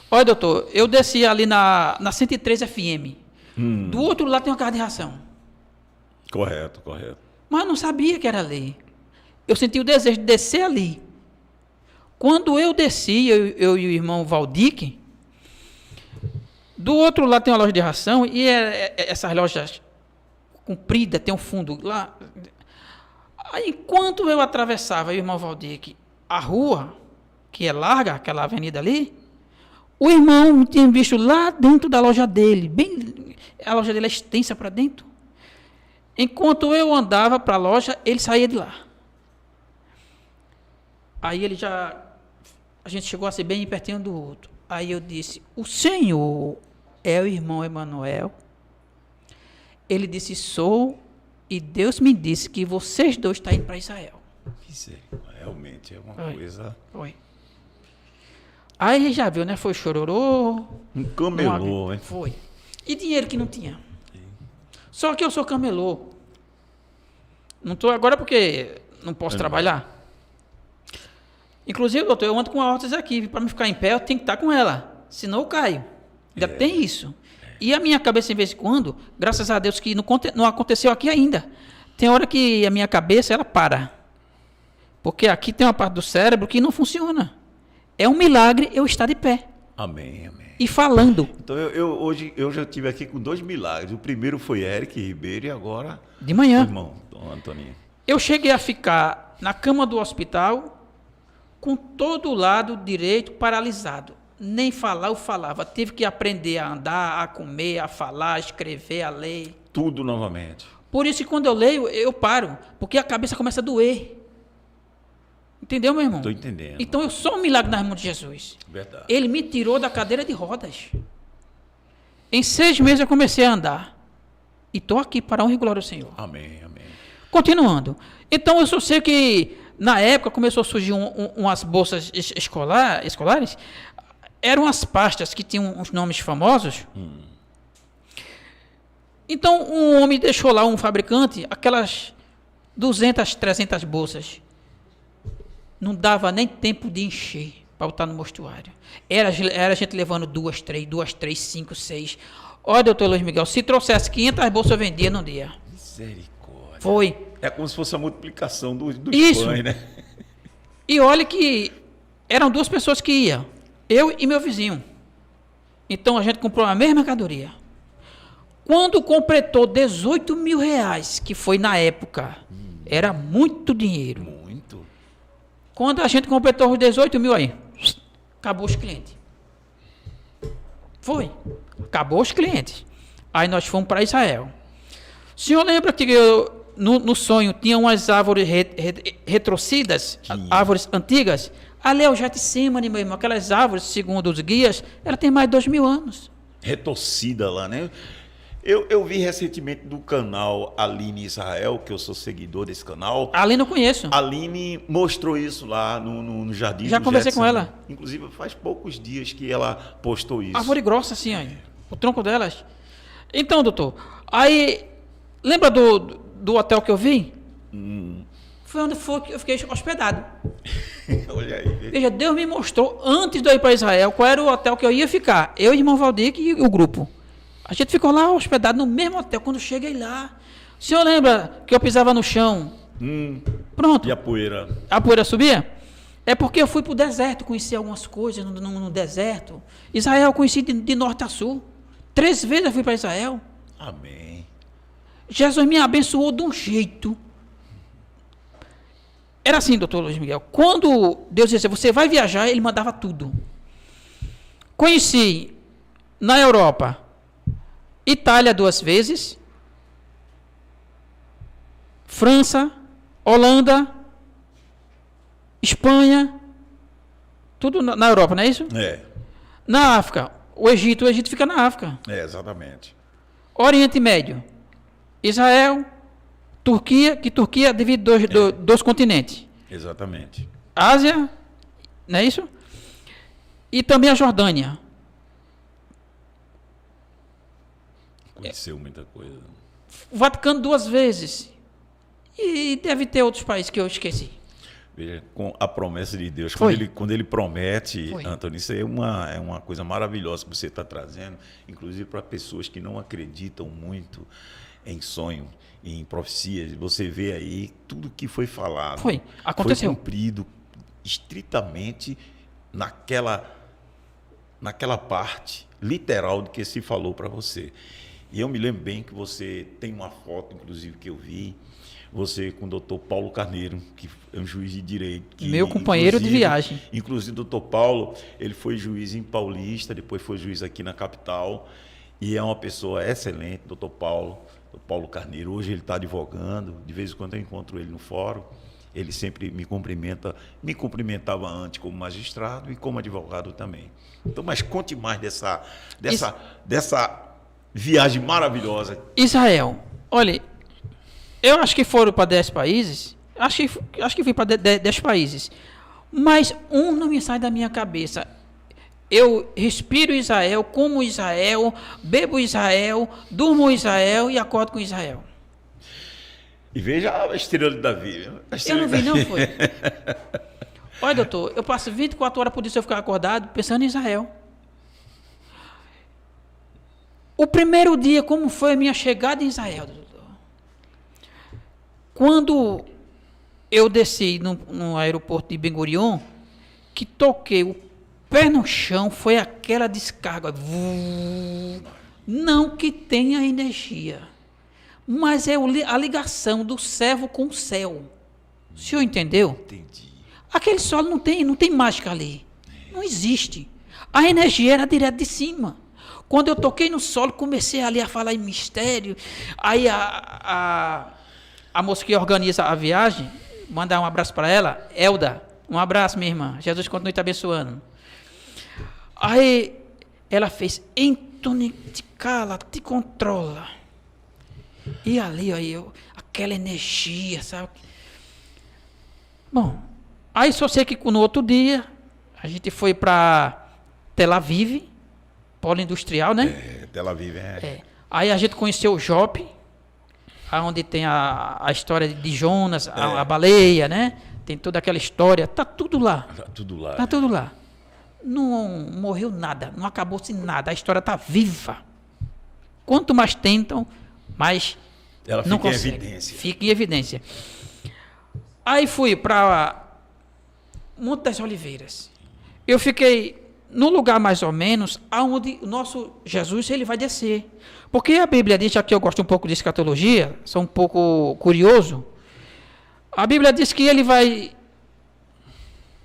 Olha, doutor, eu desci ali na 103 FM. Do outro lado tem uma casa de ração. Correto, correto. Mas eu não sabia que era ali. Eu senti o desejo de descer ali. Quando eu desci, eu e o irmão Valdique, do outro lado tem uma loja de ração, e essas lojas compridas, tem um fundo lá. Aí, enquanto eu atravessava, o irmão Valdique, a rua, que é larga, aquela avenida ali, o irmão me tinha visto lá dentro da loja dele, a loja dele é extensa para dentro. Enquanto eu andava para a loja, ele saía de lá. Aí a gente chegou a ser bem pertinho do outro. Aí eu disse, o senhor é o irmão Emanuel? Ele disse, sou, e Deus me disse que vocês dois estão indo para Israel. Realmente é uma coisa... Foi. Aí já viu, né? Foi chororô. Um camelô, hein? Foi. E dinheiro que não tinha. Só que eu sou camelô. Não estou agora porque não posso trabalhar. Inclusive, doutor, eu ando com a órtese aqui. Para me ficar em pé, eu tenho que estar com ela. Senão eu caio. Ainda tem isso. E a minha cabeça, de vez em quando, graças a Deus que não aconteceu aqui ainda. Tem hora que a minha cabeça, ela para. Porque aqui tem uma parte do cérebro que não funciona. É um milagre eu estar de pé. Amém, amém. E falando. Então, hoje eu já estive aqui com 2 milagres. O primeiro foi Eric Ribeiro e agora... De manhã. O irmão, Dom Antoninho. Eu cheguei a ficar na cama do hospital com todo o lado direito paralisado. Nem falar eu falava. Tive que aprender a andar, a comer, a falar, a escrever, a ler. Tudo novamente. Por isso que quando eu leio, eu paro. Porque a cabeça começa a doer. Entendeu, meu irmão? Estou entendendo. Então eu sou um milagre nas mãos de Jesus. Verdade. Ele me tirou da cadeira de rodas. Em 6 meses eu comecei a andar. E estou aqui para a honra e glória ao Senhor. Amém, amém. Continuando. Então eu só sei que na época começou a surgir umas bolsas escolares. Eram as pastas que tinham uns nomes famosos. Então um homem deixou lá, um fabricante, aquelas 200, 300 bolsas. Não dava nem tempo de encher para botar no mostruário. Era a gente levando 2, 3, 5, 6. Olha, doutor Luiz Miguel, se trouxesse 500 bolsas eu vendia num dia. Misericórdia. Foi. É como se fosse a multiplicação dos Isso. pães, né? E olha que eram 2 pessoas que iam. Eu e meu vizinho. Então a gente comprou a mesma mercadoria. Quando completou 18 mil reais, que foi na época, era muito dinheiro. Muito. Quando a gente completou os 18 mil aí, acabou os clientes. Foi. Acabou os clientes. Aí nós fomos para Israel. O senhor lembra que no sonho tinha umas árvores retrocidas, árvores antigas? Ali é o Getsemane, meu irmão. Aquelas árvores, segundo os guias, ela tem mais de 2.000 anos. Retorcida lá, né? Eu vi recentemente do canal Aline Israel, que eu sou seguidor desse canal. Ali não conheço. A Aline mostrou isso lá no Jardim Já do conversei Getsemane. com ela. Inclusive, faz poucos dias que ela postou isso. Árvore grossa, assim, ó, o tronco delas. Então, doutor, aí, lembra do hotel que eu vi? Foi onde eu fiquei hospedado. Olha aí. Veja, Deus me mostrou, antes de eu ir para Israel, qual era o hotel que eu ia ficar. Eu, irmão Valdir e o grupo. A gente ficou lá hospedado no mesmo hotel. Quando eu cheguei lá, o senhor lembra que eu pisava no chão? Pronto. E a poeira? A poeira subia? É porque eu fui para o deserto, conheci algumas coisas no deserto. Israel eu conheci de norte a sul. 3 vezes eu fui para Israel. Amém. Jesus me abençoou de um jeito. Era assim, doutor Luiz Miguel. Quando Deus dizia, você vai viajar, ele mandava tudo. Conheci na Europa, Itália 2 vezes, França, Holanda, Espanha, tudo na Europa, não é isso? É. Na África, o Egito fica na África. É, exatamente. Oriente Médio, Israel, Turquia, que Turquia divide dois continentes. Exatamente. Ásia, não é isso? E também a Jordânia. Conheceu muita coisa. O Vaticano 2 vezes. E deve ter outros países que eu esqueci. Veja, com a promessa de Deus. Foi. Quando ele promete, Foi. Antônio, isso é uma coisa maravilhosa que você está trazendo, inclusive para pessoas que não acreditam muito em sonho, em profecias. Você vê aí tudo que foi falado. Foi. Aconteceu. Foi cumprido estritamente naquela parte literal do que se falou para você. E eu me lembro bem que você tem uma foto, inclusive, que eu vi, você com o doutor Paulo Carneiro, que é um juiz de direito. Meu companheiro de viagem. Inclusive, o doutor Paulo, ele foi juiz em Paulista, depois foi juiz aqui na capital, e é uma pessoa excelente, doutor Paulo Carneiro. Hoje ele está advogando, de vez em quando eu encontro ele no fórum, ele sempre me cumprimentava antes como magistrado e como advogado também. Então, mas conte mais dessa viagem maravilhosa. Israel, olha, eu acho que foram para 10 países, acho que fui para 10 países, mas um não me sai da minha cabeça. Eu respiro Israel, como Israel, bebo Israel, durmo Israel e acordo com Israel. E veja a estrela de Davi. Eu não vi, não foi. Olha, doutor, eu passo 24 horas por dia se eu ficar acordado pensando em Israel. O primeiro dia, como foi a minha chegada em Israel, doutor? Quando eu desci no aeroporto de Ben Gurion, que toquei o pé no chão, foi aquela descarga. Não que tenha energia, mas é a ligação do servo com o céu. O senhor entendeu? Entendi. Aquele solo não tem mágica ali. Não existe. A energia era direto de cima. Quando eu toquei no solo, comecei ali a falar em mistério. Aí a moça que organiza a viagem, mandar um abraço para ela, Elda. Um abraço, minha irmã. Jesus continue te abençoando. Aí ela fez, Antônio, te cala, te controla. E ali, aí, aquela energia, sabe? Bom, aí só sei que no outro dia, a gente foi para Tel Aviv, polo industrial, né? Tel Aviv, Aí a gente conheceu o Jope, onde tem a história de Jonas, a baleia, né? Tem toda aquela história, tá tudo lá. Tá tudo lá. Tá tudo lá. Não morreu nada, não acabou-se nada, a história tá viva. Quanto mais tentam, mais ela não fica consegue. em evidência. Fica em evidência. Aí fui para Monte das Oliveiras. Eu fiquei no lugar mais ou menos aonde o nosso Jesus ele vai descer. Porque a Bíblia diz, aqui eu gosto um pouco de escatologia, sou um pouco curioso. A Bíblia diz que ele vai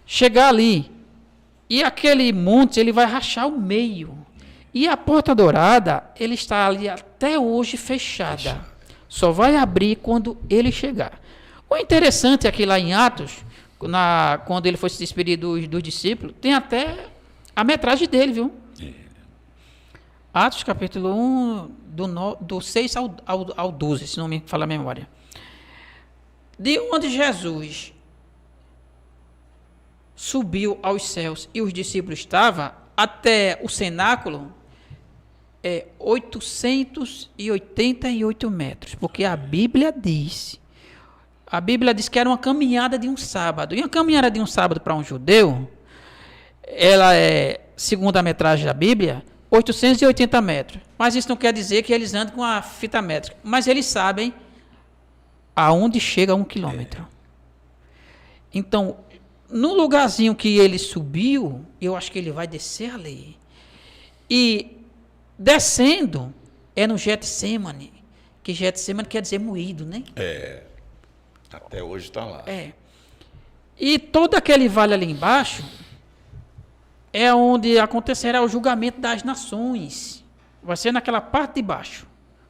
chegar ali e aquele monte ele vai rachar o meio. E a porta dourada, ele está ali até hoje fechada. Só vai abrir quando ele chegar. O interessante é que lá em Atos, quando ele foi se despedir dos discípulos, tem até a metragem dele, viu? Atos capítulo 1, do 6 ao 12, se não me falha a memória. De onde Jesus subiu aos céus e os discípulos estavam, até o cenáculo, 888 metros, porque a Bíblia diz que era uma caminhada de um sábado. E uma caminhada de um sábado para um judeu, ela é, segundo a metragem da Bíblia, 880 metros. Mas isso não quer dizer que eles andam com a fita métrica. Mas eles sabem aonde chega 1 quilômetro. Então, no lugarzinho que ele subiu, eu acho que ele vai descer ali. E descendo, é no Getsemane, que Getsemane quer dizer moído, né? Até hoje está lá. E todo aquele vale ali embaixo é onde acontecerá o julgamento das nações. Vai ser naquela parte de baixo,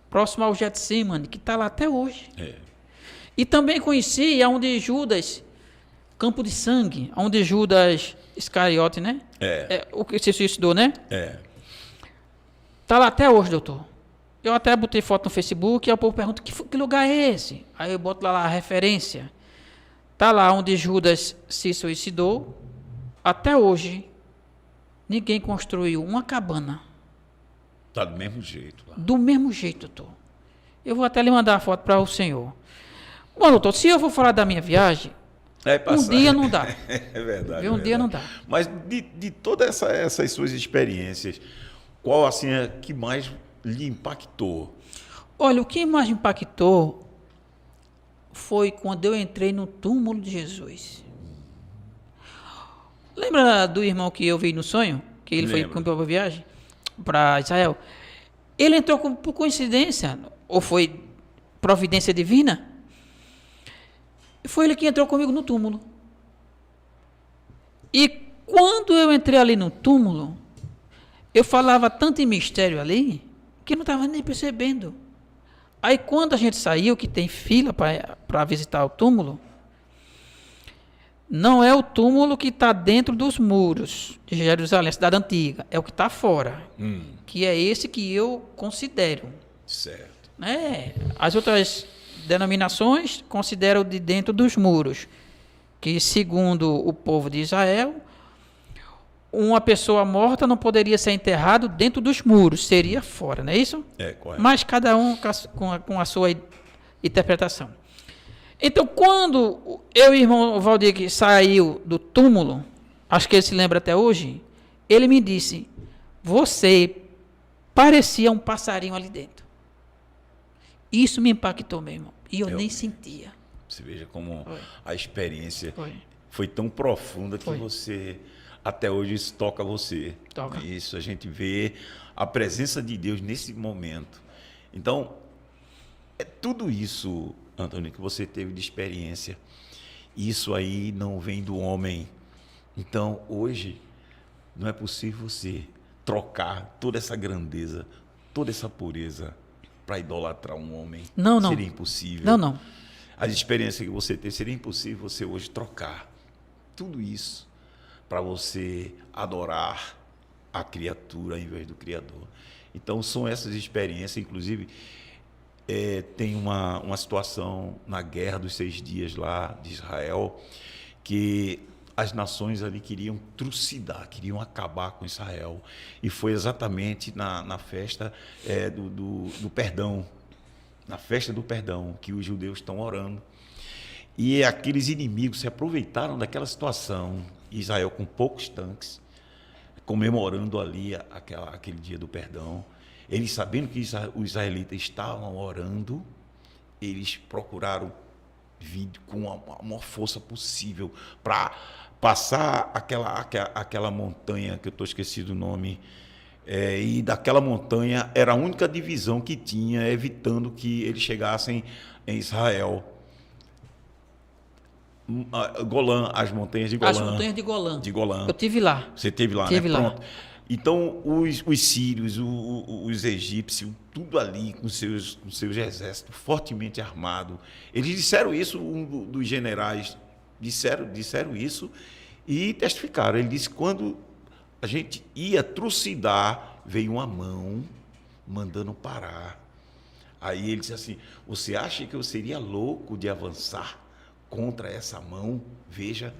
próximo ao Getsemane, que está lá até hoje. E também conheci onde Judas, campo de sangue, onde Judas Iscariote, né? O que se suicidou, né? Está lá até hoje, doutor. Eu até botei foto no Facebook e o povo pergunta, que lugar é esse? Aí eu boto lá a referência. Está lá onde Judas se suicidou. Até hoje, ninguém construiu uma cabana. Está do mesmo jeito lá. Do mesmo jeito, doutor. Eu vou até lhe mandar a foto para o senhor. Bom, doutor, se eu for falar da minha viagem, um dia não dá. É verdade. Um dia não dá. Mas de todas essas suas experiências, qual assim é que mais lhe impactou? Olha, o que mais me impactou foi quando eu entrei no túmulo de Jesus. Lembra do irmão que eu vi no sonho? Que ele foi para a viagem para Israel? Ele entrou por coincidência, ou foi providência divina? Foi ele que entrou comigo no túmulo. E quando eu entrei ali no túmulo, eu falava tanto em mistério ali, que não estava nem percebendo. Aí quando a gente saiu, que tem fila para visitar o túmulo, não é o túmulo que está dentro dos muros de Jerusalém, a cidade antiga, é o que está fora, que é esse que eu considero. Certo. As outras denominações consideram de dentro dos muros, que segundo o povo de Israel, uma pessoa morta não poderia ser enterrado dentro dos muros, seria fora, não é isso? Correto. Mas cada um com a sua interpretação. Então, quando eu e o irmão Valdir saiu do túmulo, acho que ele se lembra até hoje, ele me disse, você parecia um passarinho ali dentro. Isso me impactou mesmo. E eu nem sentia. Você veja como a experiência foi tão profunda que você, até hoje, isso toca você. Toca. Isso, a gente vê a presença de Deus nesse momento. Então, é tudo isso, Antônio, que você teve de experiência. Isso aí não vem do homem. Então, hoje, não é possível você trocar toda essa grandeza, toda essa pureza para idolatrar um homem. Não. Seria impossível. Não. As experiências que você teve, seria impossível você hoje trocar tudo isso para você adorar a criatura ao invés do Criador. Então, são essas experiências, inclusive, tem uma situação na Guerra dos 6 Dias lá de Israel, que as nações ali queriam trucidar, queriam acabar com Israel. E foi exatamente na festa do perdão, na festa do perdão, que os judeus estão orando. E aqueles inimigos se aproveitaram daquela situação, Israel com poucos tanques, comemorando ali aquele dia do perdão. Eles, sabendo que os israelitas estavam orando, eles procuraram vir com a maior força possível para passar aquela montanha, que eu estou esquecido o nome, e daquela montanha era a única divisão que tinha, evitando que eles chegassem em Israel. Golã, as montanhas de Golã. As montanhas de Golã. De Golã. Eu tive lá. Você teve lá, tive né? lá. Pronto. Então, os sírios, os egípcios, tudo ali com seus exércitos fortemente armados, eles disseram isso, um dos generais disseram isso e testificaram. Ele disse que quando a gente ia trucidar, veio uma mão mandando parar. Aí ele disse assim, você acha que eu seria louco de avançar contra essa mão? Veja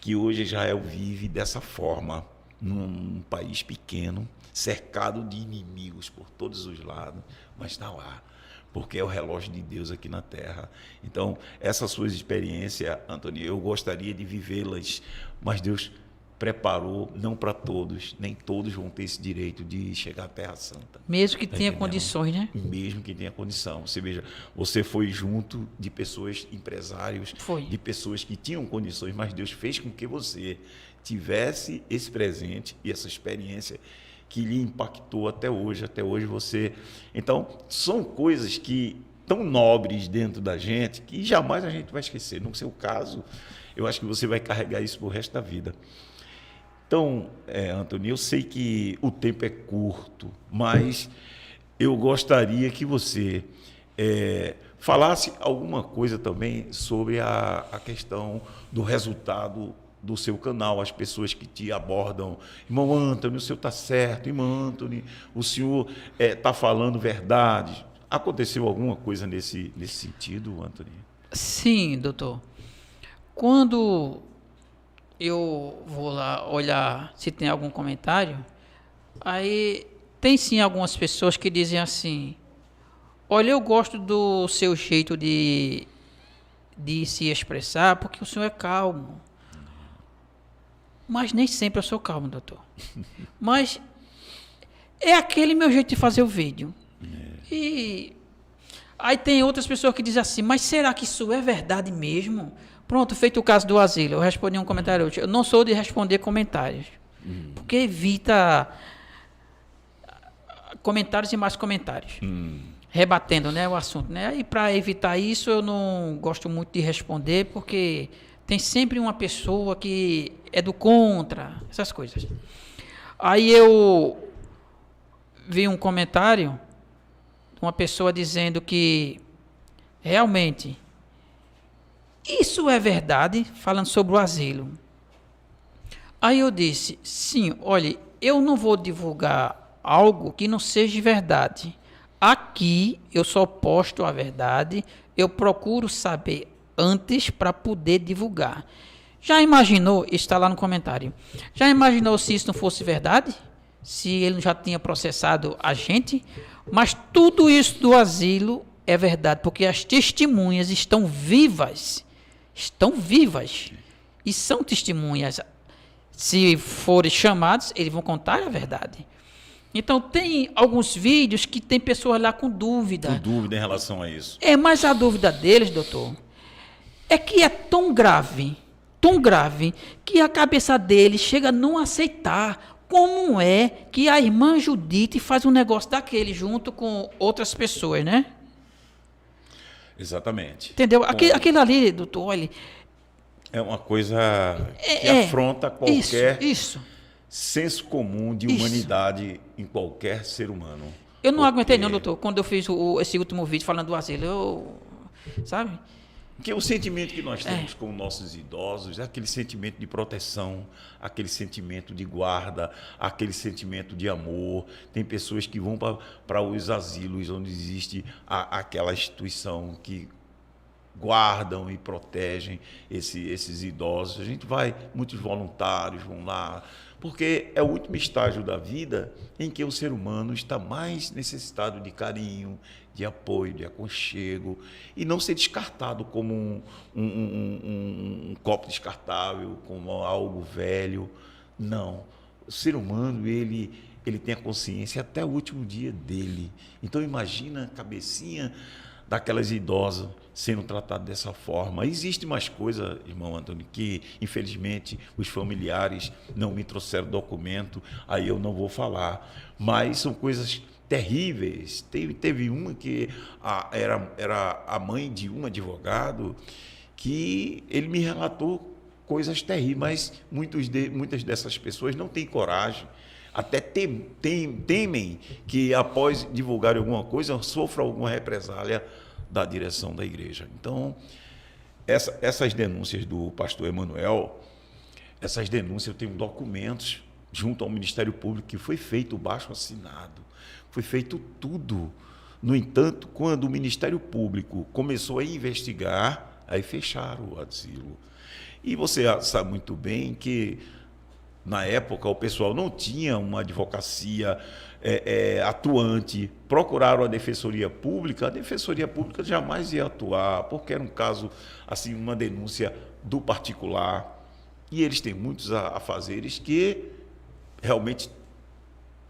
que hoje Israel vive dessa forma, num país pequeno, cercado de inimigos por todos os lados, mas está lá, porque é o relógio de Deus aqui na terra. Então, essas suas experiências, Antônio, eu gostaria de vivê-las, mas Deus preparou, não para todos, nem todos vão ter esse direito de chegar à Terra Santa. Mesmo que tenha condições, né? Mesmo que tenha condição. Você veja, você foi junto de pessoas, empresários, de pessoas que tinham condições, mas Deus fez com que você tivesse esse presente e essa experiência que lhe impactou até hoje você... Então, são coisas que tão nobres dentro da gente que jamais a gente vai esquecer. No seu caso, eu acho que você vai carregar isso pro resto da vida. Então, Antony, eu sei que o tempo é curto, mas eu gostaria que você falasse alguma coisa também sobre a questão do resultado do seu canal, as pessoas que te abordam. Irmão Antony, o senhor está certo. Irmão Antony, o senhor está falando verdade. Aconteceu alguma coisa nesse sentido, Antony? Sim, doutor. Quando eu vou lá olhar se tem algum comentário, aí tem sim algumas pessoas que dizem assim: olha, eu gosto do seu jeito de se expressar porque o senhor é calmo. Mas nem sempre eu sou calmo, doutor. Mas é aquele meu jeito de fazer o vídeo. E aí tem outras pessoas que dizem assim: mas será que isso é verdade mesmo? Pronto, feito o caso do asilo, eu respondi um comentário hoje. Eu não sou de responder comentários, porque evita comentários e mais comentários, rebatendo, né, o assunto, né? E para evitar isso, eu não gosto muito de responder, porque tem sempre uma pessoa que é do contra, essas coisas. Aí eu vi um comentário de uma pessoa dizendo que realmente isso é verdade, falando sobre o asilo. Aí eu disse: sim, olha, eu não vou divulgar algo que não seja verdade. Aqui eu só posto a verdade, eu procuro saber antes para poder divulgar. Já imaginou, está lá no comentário, já imaginou se isso não fosse verdade? Se ele já tinha processado a gente? Mas tudo isso do asilo é verdade, porque as testemunhas estão vivas, e são testemunhas. Se forem chamados, eles vão contar a verdade. Então, tem alguns vídeos que tem pessoas lá com dúvida. Com dúvida em relação a isso. Mas a dúvida deles, doutor, é que é tão grave, que a cabeça deles chega a não aceitar como é que a irmã Judite faz um negócio daquele junto com outras pessoas, né? Exatamente. Entendeu? Aquele ali, doutor, olha... É uma coisa que afronta qualquer isso. senso comum de humanidade em qualquer ser humano. Eu não aguentei não, doutor, quando eu fiz esse último vídeo falando do asilo. Sabe? Porque o sentimento que nós temos com nossos idosos é aquele sentimento de proteção, aquele sentimento de guarda, aquele sentimento de amor. Tem pessoas que vão para os asilos onde existe aquela instituição que guardam e protegem esses idosos. A gente vai, muitos voluntários vão lá, porque é o último estágio da vida em que o ser humano está mais necessitado de carinho, de apoio, de aconchego, e não ser descartado como um copo descartável, como algo velho. Não. O ser humano, ele tem a consciência até o último dia dele. Então, imagina a cabecinha daquelas idosas sendo tratadas dessa forma. Existe mais coisa, irmão Antony, que infelizmente os familiares não me trouxeram documento, aí eu não vou falar, mas são coisas terríveis. Teve uma que era a mãe de um advogado que ele me relatou coisas terríveis, mas muitas dessas pessoas não têm coragem, até temem que após divulgar alguma coisa sofra alguma represália da direção da igreja. Então, essas denúncias do pastor Emanuel, essas denúncias, eu tenho documentos junto ao Ministério Público que foi feito o baixo-assinado, foi feito tudo. No entanto, quando o Ministério Público começou a investigar, aí fecharam o asilo. E você sabe muito bem que, na época, o pessoal não tinha uma advocacia atuante, procuraram a Defensoria Pública, a Defensoria Pública jamais ia atuar, porque era um caso, assim, uma denúncia do particular, e eles têm muitos afazeres que realmente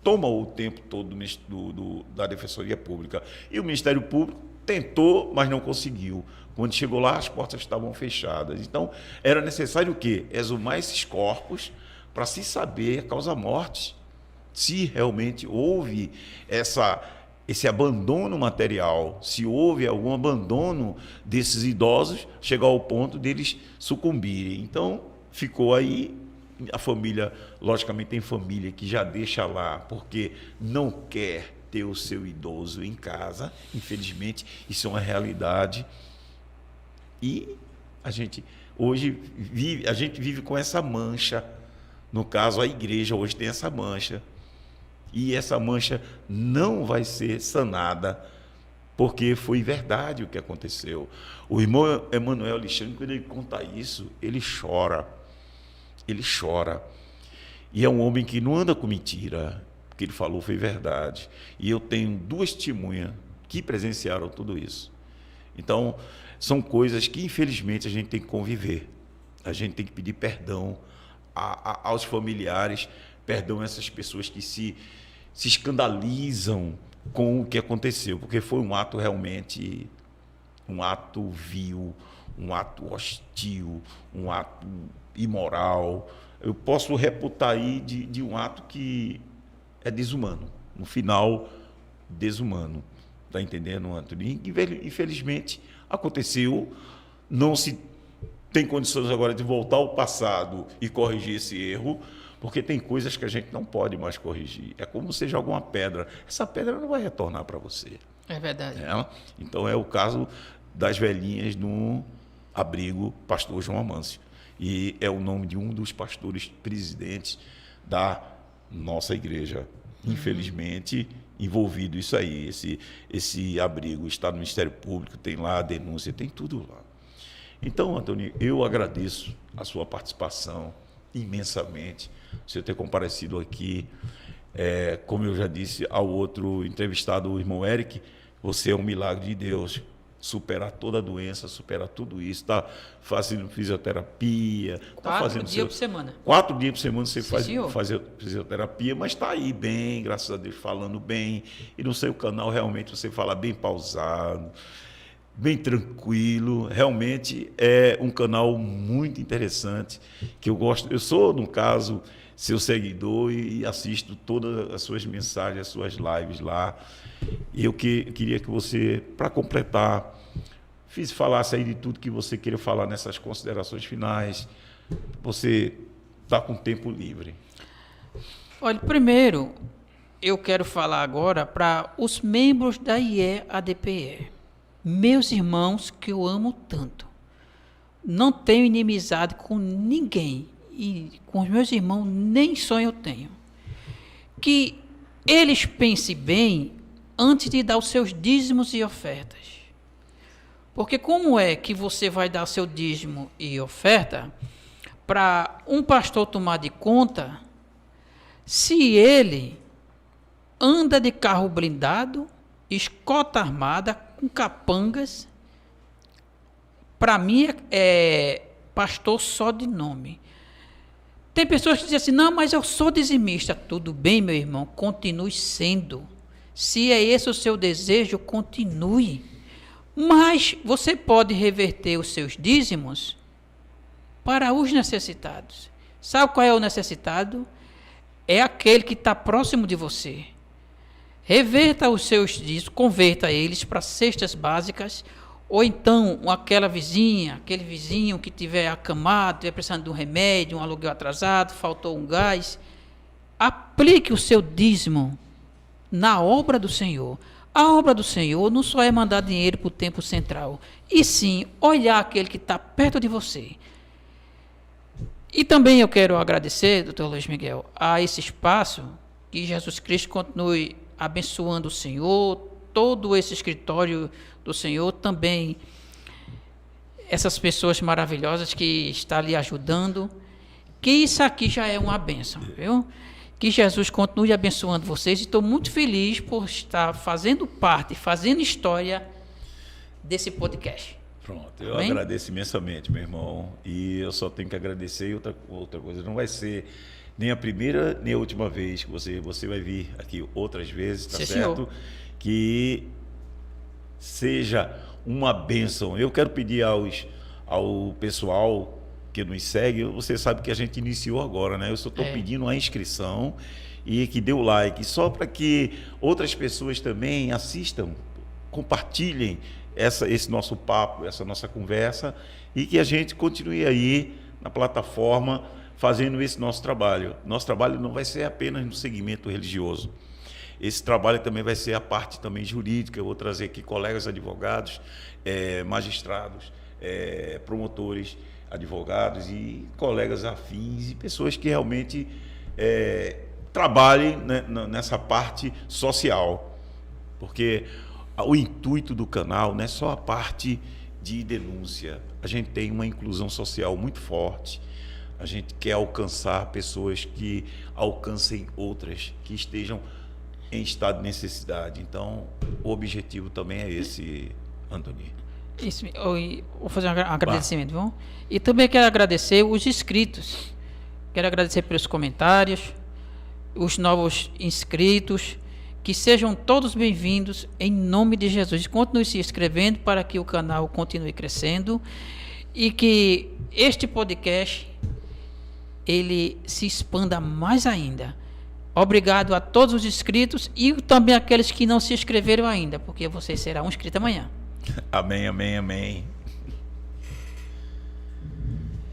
tomam o tempo todo da Defensoria Pública. E o Ministério Público tentou, mas não conseguiu. Quando chegou lá, as portas estavam fechadas. Então, era necessário o quê? Exumar esses corpos para se saber a causa-morte, se realmente houve esse abandono material, se houve algum abandono desses idosos, chegar ao ponto deles sucumbirem. Então, ficou aí, a família, logicamente tem família que já deixa lá, porque não quer ter o seu idoso em casa, infelizmente, isso é uma realidade. E a gente hoje vive com essa mancha, no caso a igreja hoje tem essa mancha, e essa mancha não vai ser sanada, porque foi verdade o que aconteceu. O irmão Emanuel Alexandre, quando ele conta isso, ele chora, e é um homem que não anda com mentira, o que ele falou foi verdade, e eu tenho 2 testemunhas que presenciaram tudo isso. Então, são coisas que, infelizmente, a gente tem que conviver. A gente tem que pedir perdão aos familiares, perdão a essas pessoas que se escandalizam com o que aconteceu, porque foi um ato realmente, um ato vil, um ato hostil, um ato imoral. Eu posso reputar aí de um ato que é desumano. No final, desumano. Está entendendo, Antônio? Infelizmente, aconteceu, não se tem condições agora de voltar ao passado e corrigir esse erro, porque tem coisas que a gente não pode mais corrigir. É como você joga uma pedra, essa pedra não vai retornar para você. É verdade. Então, é o caso das velhinhas no abrigo Pastor João Amâncio. E é o nome de um dos pastores presidentes da nossa igreja. Infelizmente, envolvido isso aí, esse abrigo está no Ministério Público, tem lá a denúncia, tem tudo lá. Então, Antônio, eu agradeço a sua participação imensamente, você ter comparecido aqui. Como eu já disse ao outro entrevistado, o irmão Eric, você é um milagre de Deus. Superar toda a doença, superar tudo isso, está fazendo fisioterapia. 4 dias por semana. 4 dias por semana você faz fisioterapia, mas está aí bem, graças a Deus, falando bem. E no seu canal, realmente, você fala bem pausado, bem tranquilo. Realmente é um canal muito interessante, que eu gosto. Eu sou, no caso, seu seguidor e assisto todas as suas mensagens, as suas lives lá. E eu queria que você, para completar, falasse aí de tudo que você queria falar nessas considerações finais. Você está com tempo livre. Olha, primeiro, eu quero falar agora para os membros da IEADPE, meus irmãos que eu amo tanto. Não tenho inimizade com ninguém, e com os meus irmãos nem sonho eu tenho. Que eles pensem bem antes de dar os seus dízimos e ofertas. Porque como é que você vai dar seu dízimo e oferta para um pastor tomar de conta se ele anda de carro blindado, escolta armada, com capangas? Para mim é pastor só de nome. Tem pessoas que dizem assim, não, mas eu sou dizimista. Tudo bem, meu irmão, continue sendo. Se é esse o seu desejo, continue. Mas você pode reverter os seus dízimos para os necessitados. Sabe qual é o necessitado? É aquele que está próximo de você. Reverta os seus dízimos, converta eles para cestas básicas, ou então aquela vizinha, aquele vizinho que estiver acamado, estiver precisando de um remédio, um aluguel atrasado, faltou um gás. Aplique o seu dízimo na obra do Senhor. A obra do Senhor não só é mandar dinheiro para o templo central, e sim olhar aquele que está perto de você. E também eu quero agradecer, doutor Luiz Miguel, a esse espaço, que Jesus Cristo continue abençoando o Senhor, todo esse escritório do Senhor, também essas pessoas maravilhosas que estão ali ajudando, que isso aqui já é uma bênção, viu? Que Jesus continue abençoando vocês, e estou muito feliz por estar fazendo parte, fazendo história desse podcast. Pronto, eu agradeço imensamente, meu irmão, e eu só tenho que agradecer. E outra coisa, não vai ser nem a primeira nem a última vez que você vai vir aqui outras vezes, tá certo? Senhor. Que seja uma bênção. Eu quero pedir ao pessoal que nos segue, você sabe que a gente iniciou agora, né? Eu só estou pedindo a inscrição, e que dê o like, só para que outras pessoas também assistam, compartilhem esse nosso papo, essa nossa conversa, e que a gente continue aí na plataforma fazendo esse nosso trabalho. Nosso trabalho não vai ser apenas no segmento religioso. Esse trabalho também vai ser a parte também jurídica. Eu vou trazer aqui colegas advogados, magistrados, promotores, advogados e colegas afins e pessoas que realmente trabalhem, né, nessa parte social. Porque o intuito do canal não é só a parte de denúncia. A gente tem uma inclusão social muito forte. A gente quer alcançar pessoas que alcancem outras, que estejam em estado de necessidade. Então, o objetivo também é esse, Antony. Isso, vou fazer um agradecimento, viu? E também quero agradecer os inscritos. Quero agradecer pelos comentários, os novos inscritos. Que sejam todos bem-vindos em nome de Jesus. Continue se inscrevendo para que o canal continue crescendo e que este podcast ele se expanda mais ainda. Obrigado a todos os inscritos e também aqueles que não se inscreveram ainda, porque você será um inscrito amanhã. Amém, amém, amém.